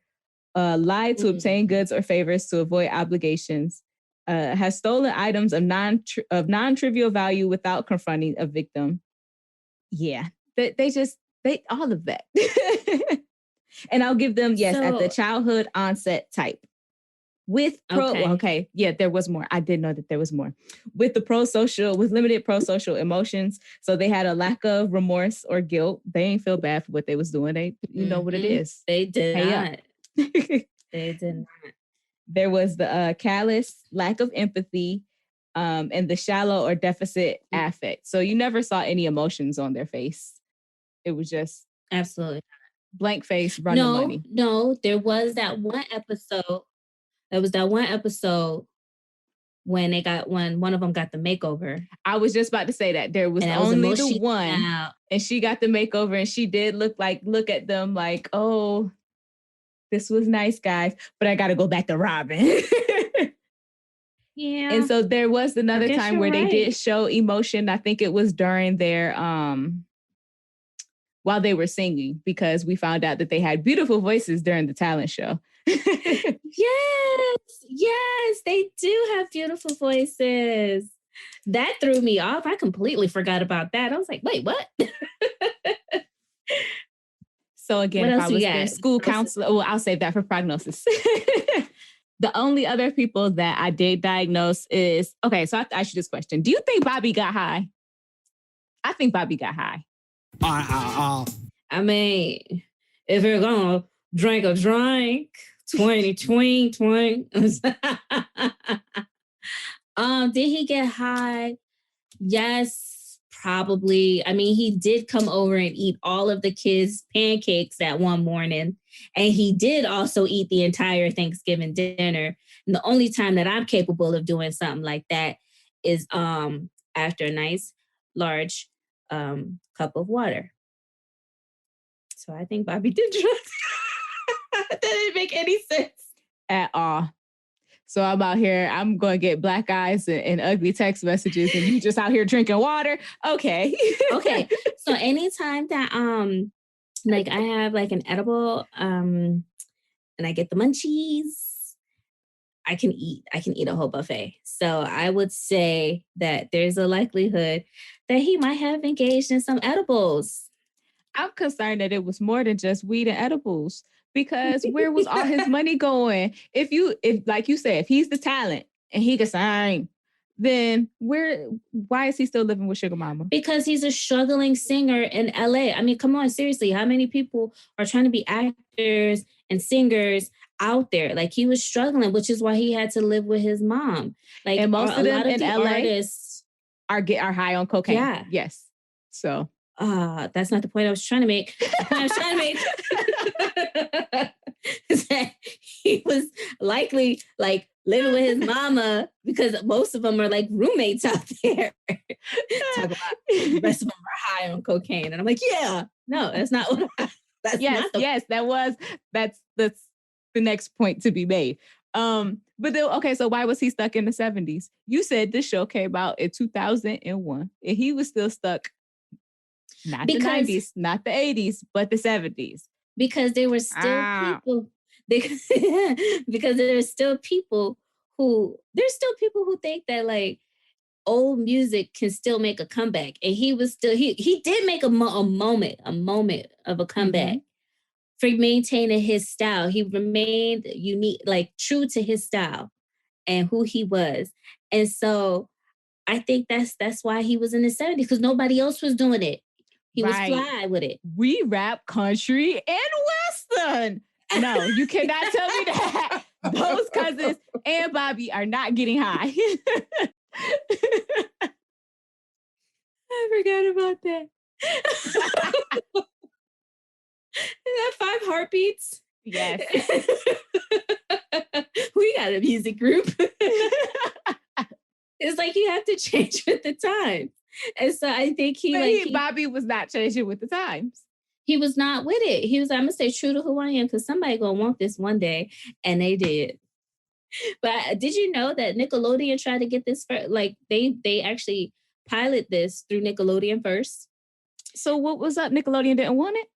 lied to obtain goods or favors to avoid obligations, has stolen items of non-trivial value without confronting a victim. Yeah, they all of that. And I'll give them, yes, at the childhood onset type. With there was more. I did know that there was more. With limited pro-social emotions. So they had a lack of remorse or guilt. They ain't feel bad for what they was doing. You know what it is.
They did not. They did not.
There was the callous, lack of empathy, and the shallow or deficit affect. So you never saw any emotions on their face. It was just
absolutely
blank face, run the money.
No, there was that one episode. There was that one episode when one of them got the makeover.
I was just about to say that there was only the one, and she got the makeover, and she did look at them like, oh, this was nice, guys, but I got to go back to Robin.
Yeah.
And so there was another time where they did show emotion. I think it was during their while they were singing, because we found out that they had beautiful voices during the talent show.
Yes, they do have beautiful voices. That threw me off. I completely forgot about that. I was like, wait, what?
So again, if I was their school counselor, I'll save that for prognosis. The only other people that I did diagnose is, okay, so I have to ask you this question. Do you think Bobby got high? I think Bobby got high.
I mean, if you're going to drink a drink, 20. Did he get high? Yes, probably. I mean, he did come over and eat all of the kids' pancakes that one morning. And he did also eat the entire Thanksgiving dinner. And the only time that I'm capable of doing something like that is after a nice large cup of water. So I think Bobby did drink. That didn't make any sense
at all. So I'm out here, I'm going to get black eyes and ugly text messages, and you just out here drinking water. Okay.
Okay. So anytime that like I have like an edible and I get the munchies, I can eat a whole buffet. So I would say that there's a likelihood that he might have engaged in some edibles.
I'm concerned that it was more than just weed and edibles, because where was all his money going? If like you said, if he's the talent and he can sign, then why is he still living with Sugar Mama?
Because he's a struggling singer in LA. I mean, come on, seriously, how many people are trying to be actors and singers out there? Like, he was struggling, which is why he had to live with his mom. Like,
and most of them in LA artists are high on cocaine. Yeah. Yes. So
that's not the point I was trying to make. The point I was trying to make is that he was likely like living with his mama, because most of them are like roommates out there. Talk about the rest of them are high on cocaine. And I'm like, yeah, no, that's not what that's the next point to be made. But then, okay, so why was he stuck in the 70s? You said this show came out in 2001 and he was still stuck. Not the 90s, not the 80s, but the 70s. Because there were still people. Because there's still people who think that like old music can still make a comeback. And he was still, he did make a moment of a comeback for maintaining his style. He remained unique, like true to his style and who he was. And so I think that's why he was in the 70s, because nobody else was doing it. He was fly with it.
We rap country and Western. No, you cannot tell me that. Those cousins and Bobby are not getting high.
I forgot about that. Is that 5 heartbeats?
Yes.
We got a music group. It's like you have to change with the times. And so I think
Bobby was not changing with the times.
He was not with it. He was, I'm gonna stay true to who I am because somebody gonna want this one day, and they did. But did you know that Nickelodeon tried to get this first? Like they actually pilot this through Nickelodeon first.
So what was up? Nickelodeon didn't want it?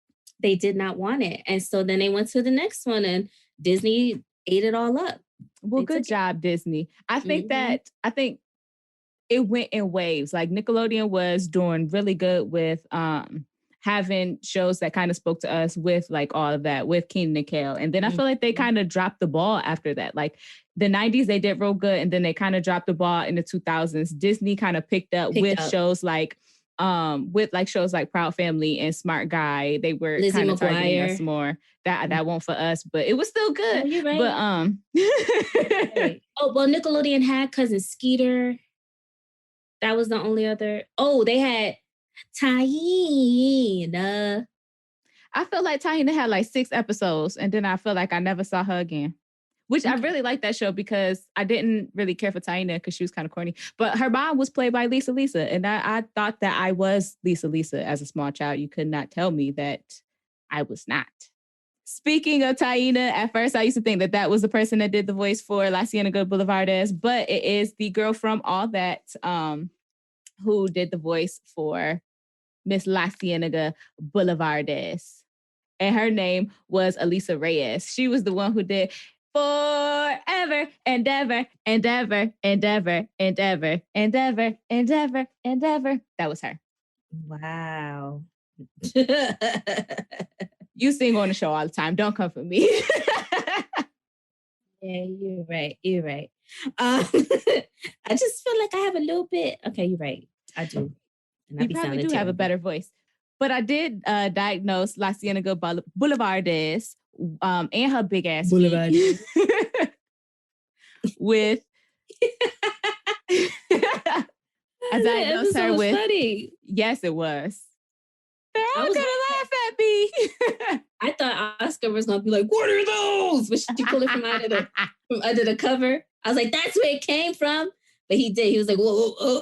They did not want it. And so then they went to the next one and Disney ate it all up.
Well, good job, Disney. I think it went in waves. Like Nickelodeon was doing really good with having shows that kind of spoke to us with like all of that, with Kenan and Kel. And then I feel like they kind of dropped the ball after that. Like the 90s, they did real good. And then they kind of dropped the ball in the 2000s. Disney kind of picked up shows like shows like Proud Family and Smart Guy. They were kind of targeting us more. That won't for us, but it was still good.
Oh, you're right.
But
right. Oh, well, Nickelodeon had Cousin Skeeter. That was the only other. Oh, they had Taina.
I feel like Taina had like 6 episodes, and then I feel like I never saw her again. Which I really liked that show because I didn't really care for Taina because she was kind of corny. But her mom was played by Lisa, and I thought that I was Lisa as a small child. You could not tell me that I was not. Speaking of Taina, at first I used to think that was the person that did the voice for La Cienega Boulevardes, but it is the girl from All That who did the voice for Miss La Cienega Boulevardes. And her name was Alisa Reyes. She was the one who did forever, endeavor, endeavor, endeavor, endeavor, endeavor, endeavor, endeavor. That was her.
Wow.
You sing on the show all the time. Don't come for me.
Yeah, you're right. You're right. I just feel like I have a little bit. Okay, you're right. I do.
And you probably do have a better voice. But I did diagnose La Cienega Boulevardes and her big ass feet with. I diagnosed her with. Funny. Yes, it was. They're all gonna laugh at me.
I thought Oscar was gonna be like, "What are those?" But she pulled it from under the cover. I was like, "That's where it came from." But he did. He was like, "Whoa, whoa, whoa."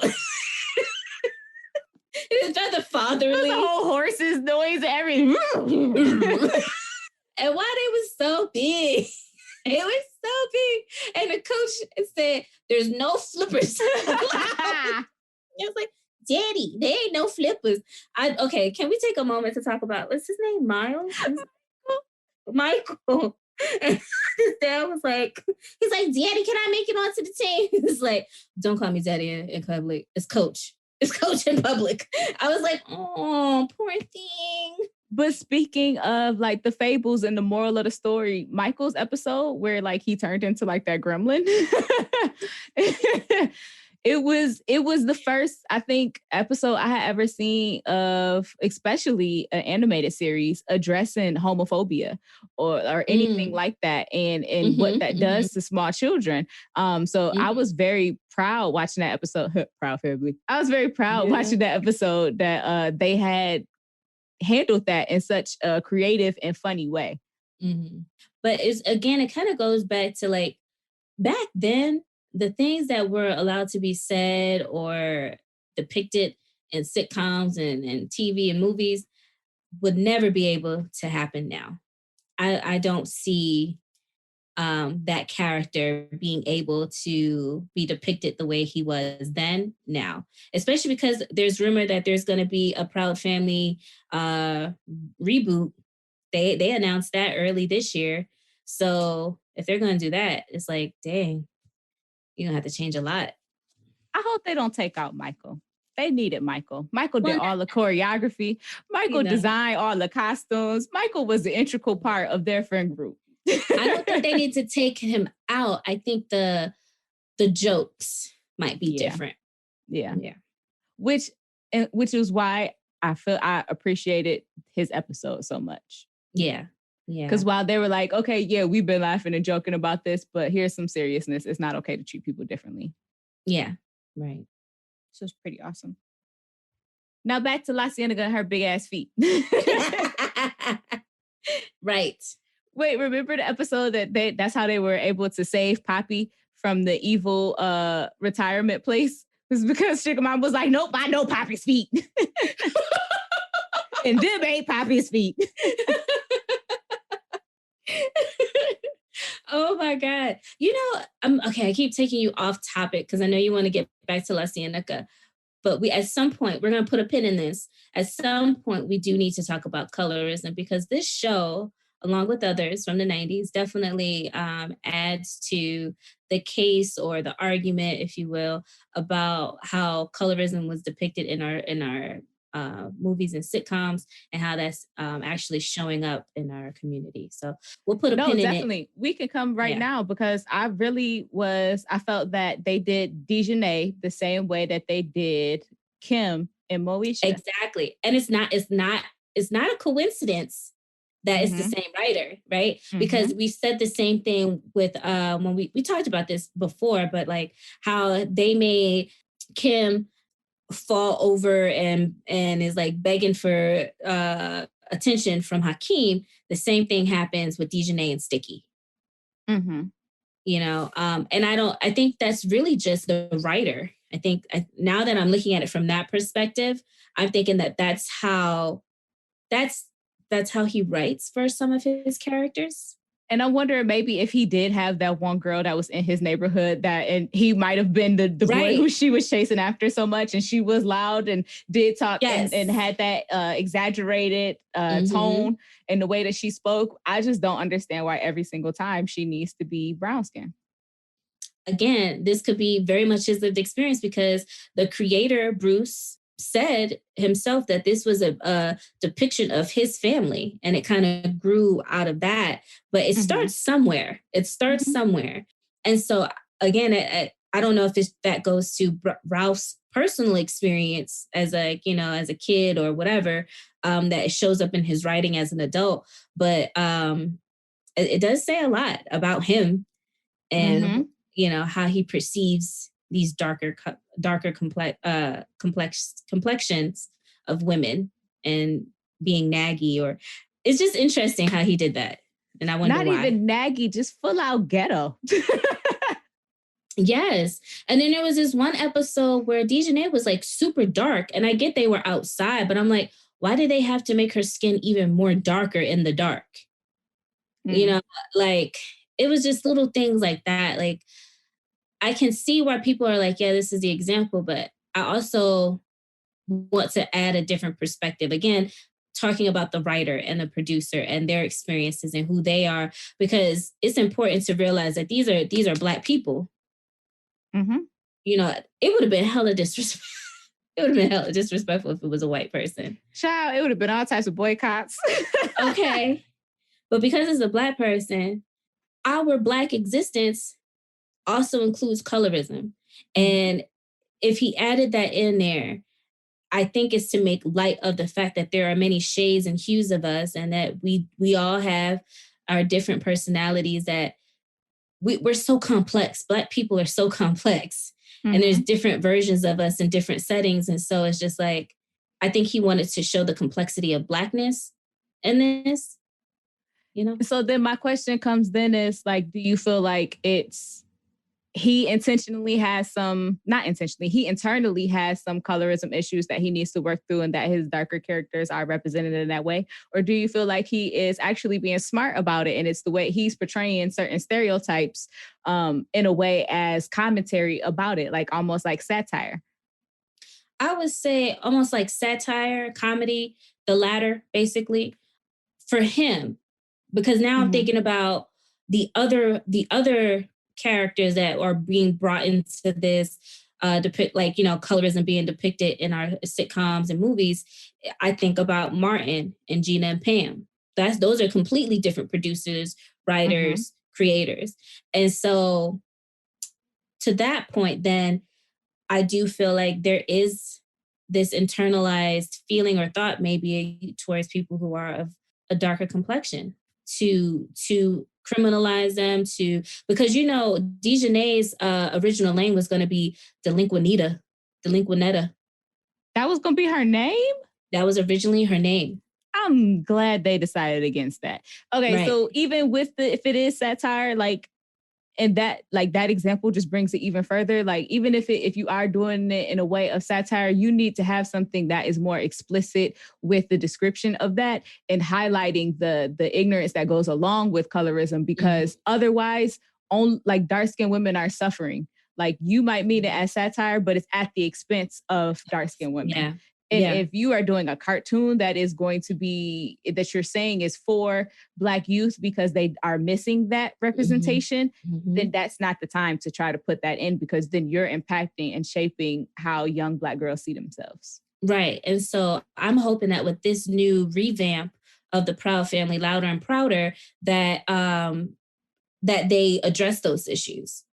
It was rather fatherly.
The whole horse's noise, everything.
And why they was so big? It was so big. And the coach said, "There's no flippers." I was like, "Daddy, there ain't no flippers." Okay, can we take a moment to talk about, what's his name? Miles? Michael. And his dad was like, he's like, "Daddy, can I make it onto the team?" He's like, "Don't call me daddy in public. It's coach. It's coach in public." I was like, "Oh, poor thing."
But speaking of like the fables and the moral of the story, Michael's episode where like he turned into like that gremlin. It was the first, I think, episode I had ever seen of, especially an animated series addressing homophobia or anything like that, and what that does to small children. So I was very proud watching that episode. Proud family. I was very proud watching that episode that they had handled that in such a creative and funny way.
Mm-hmm. But it kind of goes back to like back then. The things that were allowed to be said or depicted in sitcoms and TV and movies would never be able to happen now. I don't see that character being able to be depicted the way he was then now, especially because there's rumor that there's going to be a Proud Family reboot. They announced that early this year. So if they're going to do that, it's like, dang. You're going to have to change a lot.
I hope they don't take out Michael. They needed Michael. Michael did all the choreography. Michael designed all the costumes. Michael was the integral part of their friend group.
I don't think they need to take him out. I think the jokes might be different.
Yeah. Which is why I feel I appreciated his episode so much.
Yeah.
Because while they were like, okay, yeah, we've been laughing and joking about this, but here's some seriousness. It's not okay to treat people differently.
Yeah, right.
So it's pretty awesome. Now back to La Cienega and her big ass feet.
Right.
Wait, remember the episode that's how they were able to save Poppy from the evil retirement place? It was because Sugar Mom was like, nope, I know Poppy's feet. And them ain't Poppy's feet.
Oh my God. You know, okay, I keep taking you off topic because I know you want to get back to La Cienega. But at some point, we're going to put a pin in this. At some point, we do need to talk about colorism because this show, along with others from the 90s, definitely adds to the case or the argument, if you will, about how colorism was depicted in our movies and sitcoms and how that's actually showing up in our community. So we'll put a pin in it.
Definitely. We can come now because I felt that they did Dejanay the same way that they did Kim and Moesha.
Exactly. And it's not a coincidence that it's the same writer, right? Because we said the same thing with when we talked about this before, but like how they made Kim fall over and is like begging for attention from Hakeem. The same thing happens with Dejanay and Sticky. You know, and I think that's really just the writer. I think now that I'm looking at it from that perspective, I'm thinking that's how he writes for some of his characters.
And I wonder maybe if he did have that one girl that was in his neighborhood and he might have been the boy who she was chasing after so much, and she was loud and did talk and had that exaggerated tone and the way that she spoke. I just don't understand why every single time she needs to be brown skin.
Again, this could be very much his lived experience because the creator, Bruce, said himself that this was a depiction of his family and it kind of grew out of that. But it starts somewhere. Somewhere. And so, again, I don't know if that goes to Ralph's personal experience as a kid or whatever, that it shows up in his writing as an adult. But it does say a lot about him and how he perceives these darker complexions of women and being naggy, or it's just interesting how he did that. And I wonder why.
Not even naggy, just full out ghetto.
Yes. And then there was this one episode where Dejanay was like super dark, and I get they were outside, but I'm like, why did they have to make her skin even more darker in the dark? You know, like it was just little things like that. Like, I can see why people are like, yeah, this is the example, but I also want to add a different perspective. Again, talking about the writer and the producer and their experiences and who they are, because it's important to realize that these are Black people. You know, it would have been hella disrespectful. It would have been hella disrespectful if it was a white person.
Child, it would have been all types of boycotts.
Okay. But because it's a Black person, our Black existence also includes colorism. And if he added that in there, I think it's to make light of the fact that there are many shades and hues of us, and that we all have our different personalities, that we're so complex. Black people are so complex. And there's different versions of us in different settings. And so it's just like, I think he wanted to show the complexity of Blackness in this, you know?
So then my question comes then is like, do you feel like he internally has some colorism issues that he needs to work through and that his darker characters are represented in that way? Or do you feel like he is actually being smart about it and it's the way he's portraying certain stereotypes in a way as commentary about it, like almost like satire?
I would say almost like satire, comedy, the latter, basically, for him. Because now I'm thinking about the other characters that are being brought into this colorism being depicted in our sitcoms and movies. I think about Martin and Gina and Pam. Those are completely different producers, writers, creators. And so to that point, then I do feel like there is this internalized feeling or thought maybe towards people who are of a darker complexion. to criminalize them, because Dejanay's original name was going to be Delinquinetta.
That was going to be her name?
That was originally her name.
I'm glad they decided against that. Okay, right. So even with if it is satire, like, and that example just brings it even further. Like, even if you are doing it in a way of satire, you need to have something that is more explicit with the description of that and highlighting the ignorance that goes along with colorism, because otherwise, dark-skinned women are suffering. Like, you might mean it as satire, but it's at the expense of dark-skinned women. Yeah. And if you are doing a cartoon that is going to be, that you're saying is for Black youth because they are missing that representation, then that's not the time to try to put that in, because then you're impacting and shaping how young Black girls see themselves.
Right. And so I'm hoping that with this new revamp of the Proud Family, Louder and Prouder, that that they address those issues,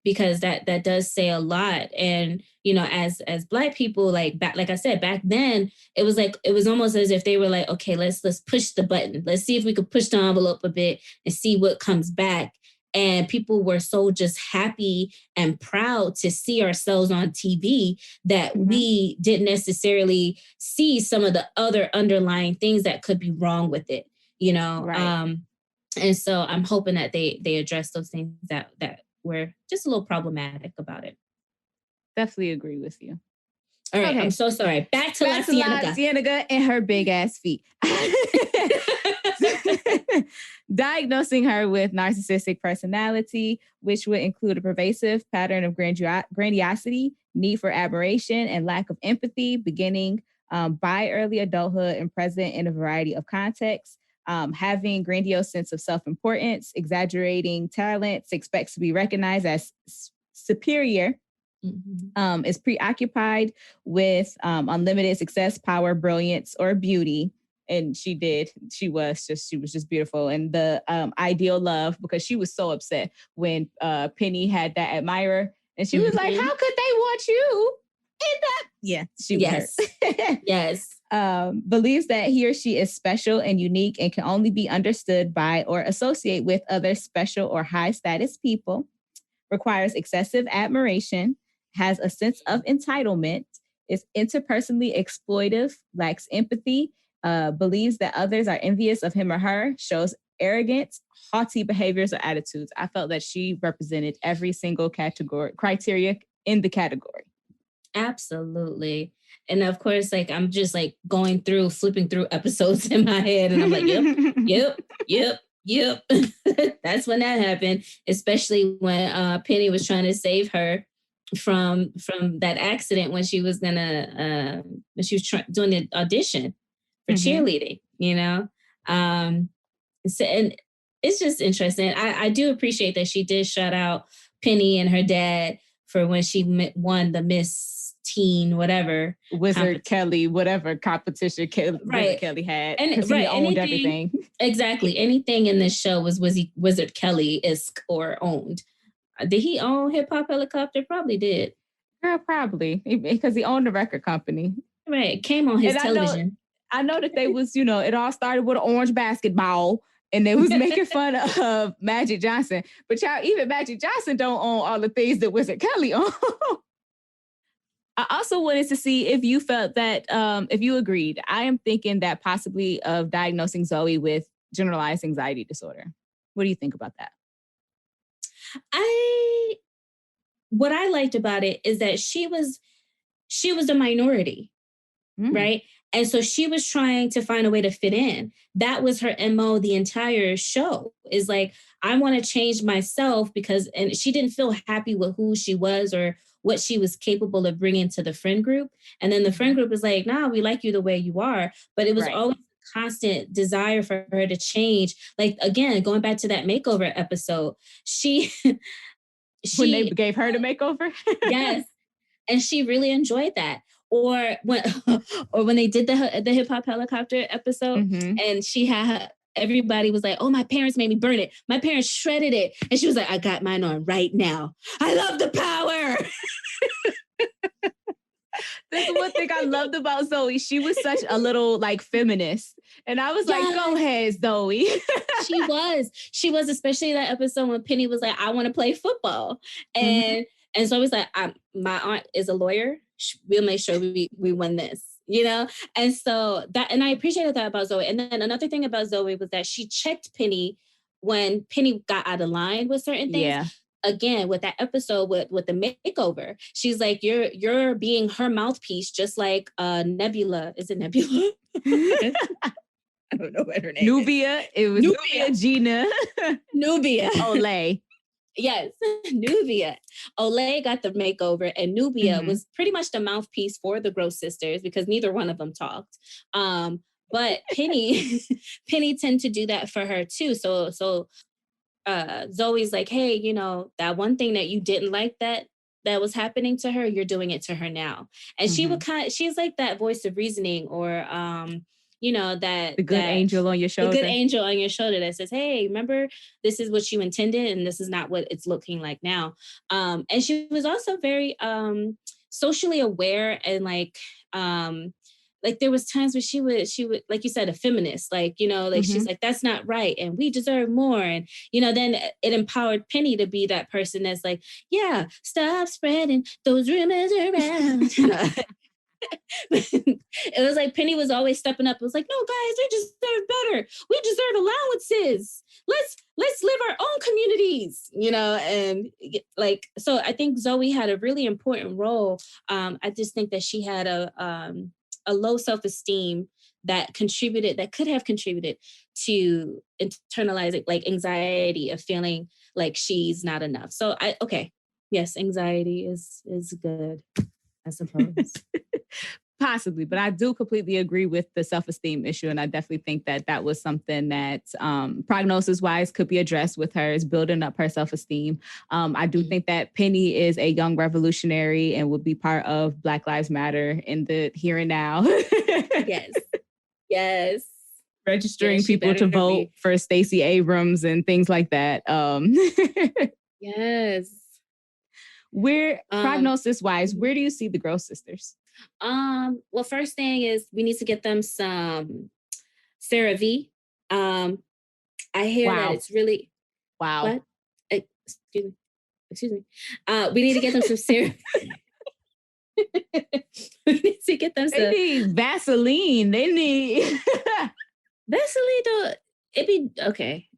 because that does say a lot. And, as Black people, like I said, back then, it was almost as if they were like, okay, let's push the button. Let's see if we could push the envelope a bit and see what comes back. And people were so just happy and proud to see ourselves on TV that we didn't necessarily see some of the other underlying things that could be wrong with it, Right. And so I'm hoping that they address those things that were just a little problematic about it.
Definitely agree with you.
All right, okay. I'm so sorry. Back to La
Cienega and her big ass feet. Diagnosing her with narcissistic personality, which would include a pervasive pattern of grandiosity, need for admiration, and lack of empathy, beginning by early adulthood and present in a variety of contexts. Having grandiose sense of self-importance, exaggerating talents, expects to be recognized as superior, is preoccupied with unlimited success, power, brilliance, or beauty. And she was just beautiful. And the ideal love, because she was so upset when Penny had that admirer. And she was like, how could they want you? She was hurt.
Yes.
Believes that he or she is special and unique and can only be understood by or associate with other special or high status people, requires excessive admiration, has a sense of entitlement, is interpersonally exploitive, lacks empathy, believes that others are envious of him or her, shows arrogance, haughty behaviors or attitudes. I felt that she represented every single criteria in the category.
Absolutely. And of course, like, I'm just like flipping through episodes in my head, and I'm like, yep. That's when that happened, especially when Penny was trying to save her from that accident when she was doing the audition for cheerleading, so, and it's just interesting. I do appreciate that she did shout out Penny and her dad for when she won the Miss Teen whatever
Wizard Kelly whatever competition Wizard Kelly had, because he owned everything.
Exactly. Anything in this show was Wizard Kelly-esque or owned. Did he own Hip Hop Helicopter? Probably did.
Girl, probably, because he owned a record company.
Right. Came on his television.
I know that they was, it all started with an orange basketball, and they was making fun of Magic Johnson. But y'all, even Magic Johnson don't own all the things that Wizard Kelly owned. I also wanted to see if you felt that, if you agreed. I am thinking that possibly of diagnosing Zoe with generalized anxiety disorder. What do you think about that?
What I liked about it is that she was a minority, right? And so she was trying to find a way to fit in. That was her MO the entire show, is like, I want to change myself and she didn't feel happy with who she was or what she was capable of bringing to the friend group. And then the friend group was like, nah, we like you the way you are. But it was always a constant desire for her to change. Like, again, going back to that makeover episode,
when they gave her the makeover?
Yes. And she really enjoyed that. Or when they did the Hip Hop Helicopter episode, and she had everybody was like, oh, my parents made me burn it. My parents shredded it. And she was like, I got mine on right now. I love the power.
This is one thing I loved about Zoe. She was such a little like feminist. And I was like, go ahead, Zoe.
She was, especially that episode when Penny was like, I want to play football. And Zoe's like, my aunt is a lawyer. We'll make sure we win this, And so and I appreciated that about Zoe. And then another thing about Zoe was that she checked Penny when Penny got out of line with certain things.
Yeah.
Again, with that episode with the makeover, she's like, you're being her mouthpiece, just like Nebula. Is it Nebula? I don't know what her name
Nubia.
is.
It was Nubia Gina.
Nubia.
Olay.
Yes, Nubia. Olay got the makeover, and Nubia was pretty much the mouthpiece for the Gross sisters because neither one of them talked. But Penny tend to do that for her too. So Zoe's like, hey, that one thing that you didn't like that was happening to her, you're doing it to her now. And she's like that voice of reasoning, or that
the good angel on your shoulder.
The good angel on your shoulder that says, hey, remember, this is what you intended and this is not what it's looking like now. And she was also very socially aware, and like there was times where she would, like you said, a feminist, she's like, that's not right. And we deserve more. And, then it empowered Penny to be that person that's like, yeah, stop spreading those rumors around. It was like Penny was always stepping up. It was like, no, guys, we deserve better. We deserve allowances. Let's live our own communities, and like, so I think Zoe had a really important role. I just think that she had a low self-esteem that could have contributed to internalizing like anxiety of feeling like she's not enough. So yes, anxiety is good, I suppose.
Possibly, but I do completely agree with the self-esteem issue. And I definitely think that was something that prognosis-wise could be addressed with her, is building up her self-esteem. I do think that Penny is a young revolutionary and would be part of Black Lives Matter in the here and now.
Yes.
Registering people to vote for Stacey Abrams and things like that.
Yes.
Where prognosis-wise, where do you see the Gross sisters?
Well, first thing is we need to get them some CeraVe. I hear that it's really What? Excuse me. We need to get them some CeraVe. We need to get them some.
They need Vaseline. They need
Vaseline. It'd be okay.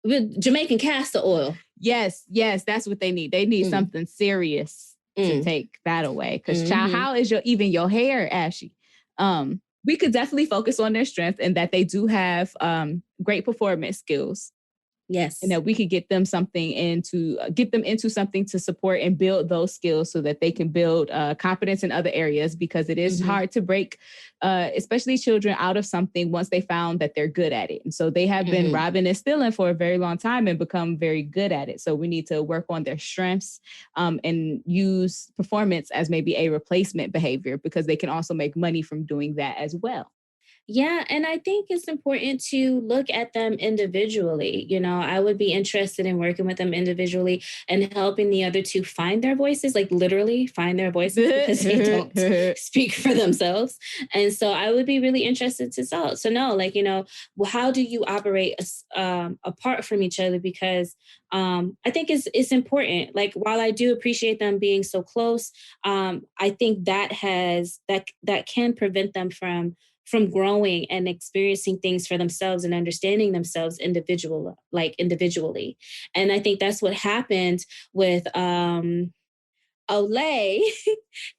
With Jamaican castor oil.
Yes, that's what they need. They need something serious to take that away. Because child, how is your hair ashy? We could definitely focus on their strength and that they do have great performance skills.
Yes.
And that we could get them into something to support and build those skills so that they can build competence in other areas, because it is hard to break, especially children, out of something once they found that they're good at it. And so they have been robbing and stealing for a very long time and become very good at it. So we need to work on their strengths and use performance as maybe a replacement behavior, because they can also make money from doing that as well.
Yeah. And I think it's important to look at them individually. I would be interested in working with them individually and helping the other two find their voices, like literally find their voices, because they don't speak for themselves. And so I would be really interested to know, how do you operate apart from each other? Because I think it's important. Like, while I do appreciate them being so close, I think that can prevent them from growing and experiencing things for themselves and understanding themselves individually. And I think that's what happened with Olay.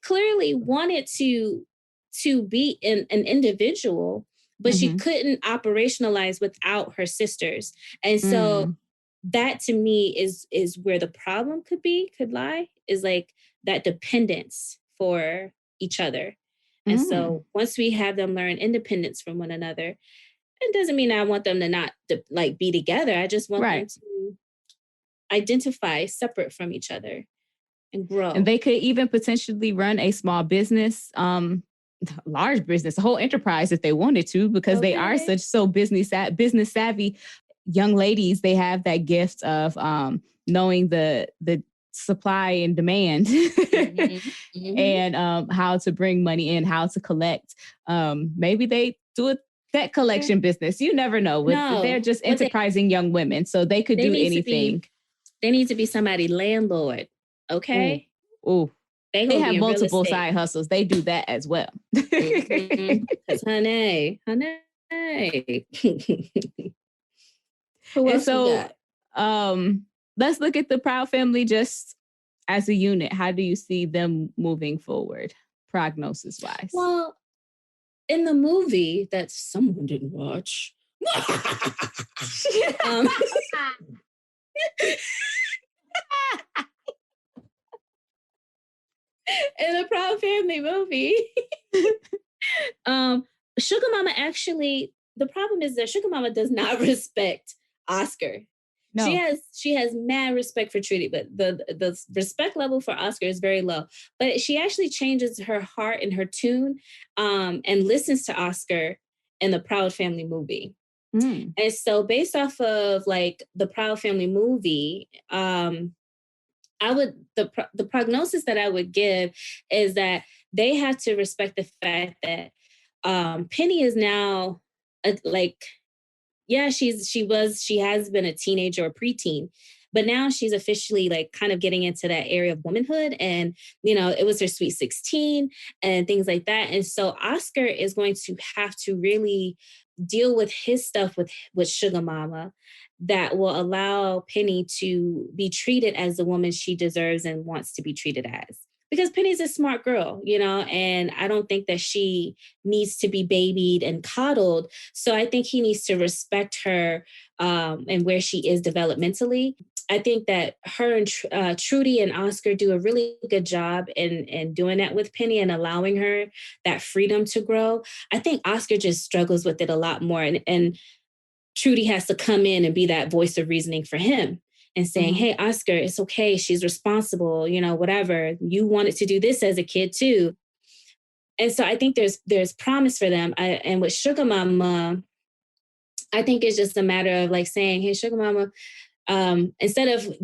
Clearly wanted to be an individual, but she couldn't operationalize without her sisters. And so that, to me, is where the problem could lie, is like that dependence for each other. And so once we have them learn independence from one another, it doesn't mean I want them to not be together. I just want them to identify separate from each other and grow.
And they could even potentially run a small business, large business, a whole enterprise if they wanted to, because they are so business savvy young ladies. They have that gift of knowing the supply and demand and how to bring money in, how to collect. Maybe they do a debt collection business. You never know. They're just enterprising young women, so they could do anything.
They need to be somebody landlord. Okay.
Ooh. They have multiple side hustles. They do that as well.
Honey. Who else we got?
Let's look at the Proud family just as a unit. How do you see them moving forward, prognosis wise?
Well, in the movie that someone didn't watch, in the Proud Family movie, Sugar Mama actually, the problem is that Sugar Mama does not respect Oscar. No. She has mad respect for Trudy, but the respect level for Oscar is very low. But she actually changes her heart and her tune and listens to Oscar in the Proud Family movie. And so based off of like the Proud Family movie, the prognosis that I would give is that they have to respect the fact that Penny is now she has been a teenager or preteen, but now she's officially like kind of getting into that area of womanhood, and it was her sweet 16 and things like that. And so Oscar is going to have to really deal with his stuff with Sugar Mama that will allow Penny to be treated as the woman she deserves and wants to be treated as. Because Penny's a smart girl, and I don't think that she needs to be babied and coddled. So I think he needs to respect her and where she is developmentally. I think that her and Trudy and Oscar do a really good job in doing that with Penny and allowing her that freedom to grow. I think Oscar just struggles with it a lot more. And Trudy has to come in and be that voice of reasoning for him and saying, hey, Oscar, it's okay. She's responsible, whatever. You wanted to do this as a kid too. And so I think there's promise for them. And with Sugar Mama, I think it's just a matter of like saying, hey, Sugar Mama, instead of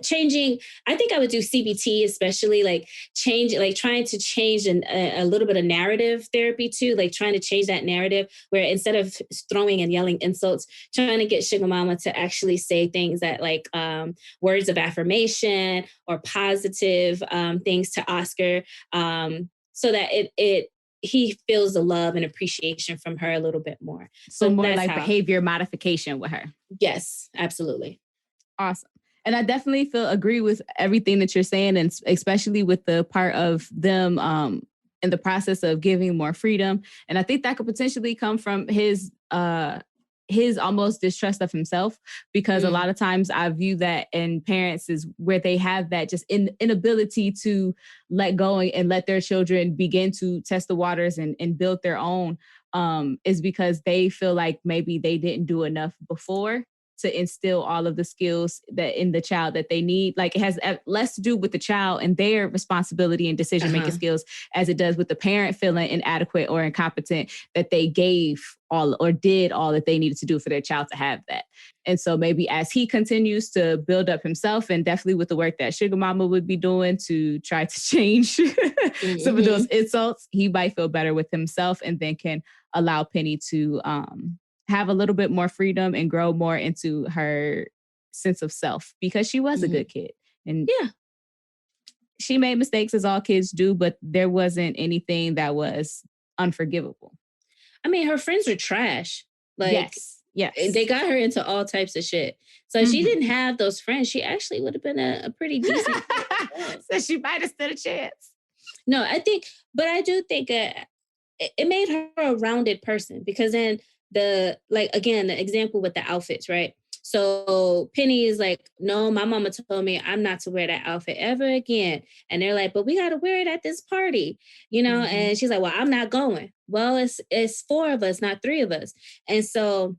changing, I think I would do CBT, especially trying to change a little bit of narrative therapy too, like trying to change that narrative where instead of throwing and yelling insults, trying to get Sugar Mama to actually say things that like words of affirmation or positive things to Oscar, so that he feels the love and appreciation from her a little bit more.
So more like behavior modification with her.
Yes, absolutely.
Awesome. And I definitely agree with everything that you're saying, and especially with the part of them in the process of giving more freedom. And I think that could potentially come from his almost distrust of himself, because a lot of times I view that in parents is where they have that just inability to let go and let their children begin to test the waters and build their own, is because they feel like maybe they didn't do enough before to instill all of the skills that in the child that they need. Like it has less to do with the child and their responsibility and decision-making skills as it does with the parent feeling inadequate or incompetent that they gave all or did all that they needed to do for their child to have that. And so maybe as he continues to build up himself, and definitely with the work that Sugar Mama would be doing to try to change some of those insults, he might feel better with himself and then can allow Penny to have a little bit more freedom and grow more into her sense of self, because she was a good kid. And she made mistakes as all kids do, but there wasn't anything that was unforgivable.
I mean, her friends were trash. Like,
yes.
They got her into all types of shit. So if she didn't have those friends, she actually would have been a pretty decent
So she might have stood a chance.
No, I do think it made her a rounded person, because then the example with the outfits, right? So Penny is like, no, my mama told me I'm not to wear that outfit ever again. And they're like, but we got to wear it at this party, and she's like, well, I'm not going. Well, it's 4 of us, not 3 of us. And so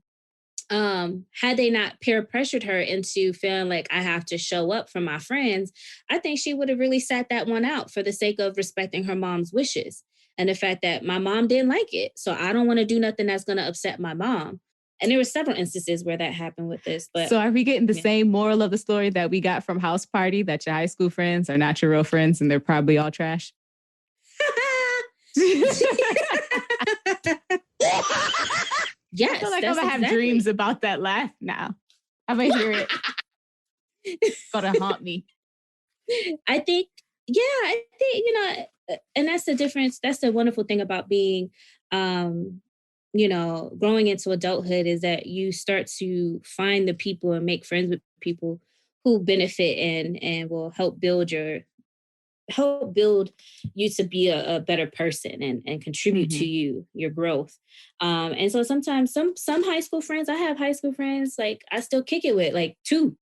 had they not peer pressured her into feeling like I have to show up for my friends, I think she would have really sat that one out for the sake of respecting her mom's wishes and the fact that my mom didn't like it. So I don't want to do nothing that's going to upset my mom. And there were several instances where that happened with this. But
so are we getting the same moral of the story that we got from House Party, that your high school friends are not your real friends and they're probably all trash?
Yes,
I feel like I'm gonna have dreams about that laugh now. I might hear it. It's gonna haunt me.
I think, and that's the difference. That's the wonderful thing about being, growing into adulthood, is that you start to find the people and make friends with people who benefit and will help build you to be a better person and contribute to your growth. And so sometimes some high school friends, I have high school friends, like I still kick it with, like 2.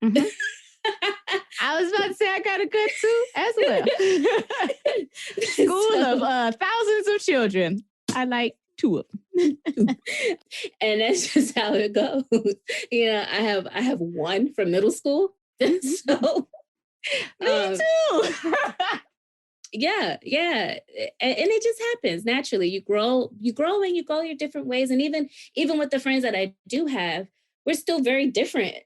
I was about to say I got a good 2 as well. School of thousands of children. I like 2 of them.
And that's just how it goes. I have 1 from middle school. So
me too.
Yeah. And it just happens naturally. You grow and you go your different ways. And even with the friends that I do have, we're still very different,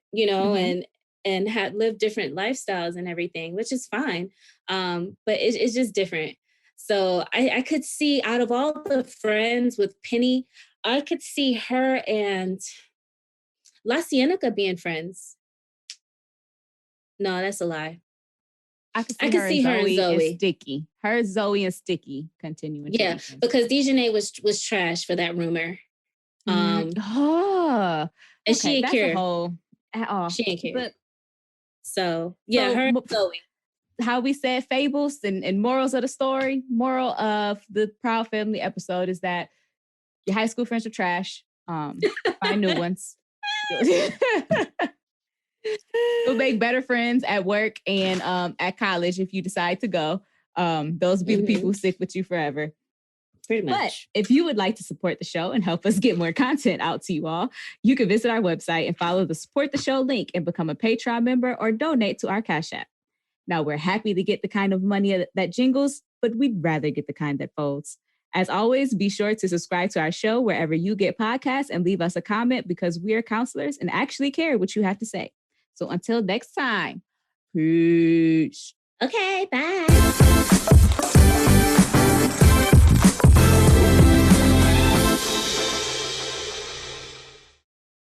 and have lived different lifestyles and everything, which is fine. But it's just different. So I could see, out of all the friends with Penny, I could see her and La Cienega being friends. No, that's a lie.
I could see her and Zoe. And Sticky. Her, Zoe, and Sticky continuing.
Yeah, because Dejanay was trash for that rumor. And she didn't care.
At all.
She didn't care. But, so her and Zoe.
How we said fables and morals of the story. Moral of the Proud Family episode is that your high school friends are trash. Find new ones. You'll make better friends at work and at college if you decide to go. Those will be the people who stick with you forever.
Pretty much.
But if you would like to support the show and help us get more content out to you all, you can visit our website and follow the Support the Show link and become a Patreon member or donate to our Cash App. Now, we're happy to get the kind of money that jingles, but we'd rather get the kind that folds. As always, be sure to subscribe to our show wherever you get podcasts and leave us a comment, because we are counselors and actually care what you have to say. So until next time, peace.
Okay, bye.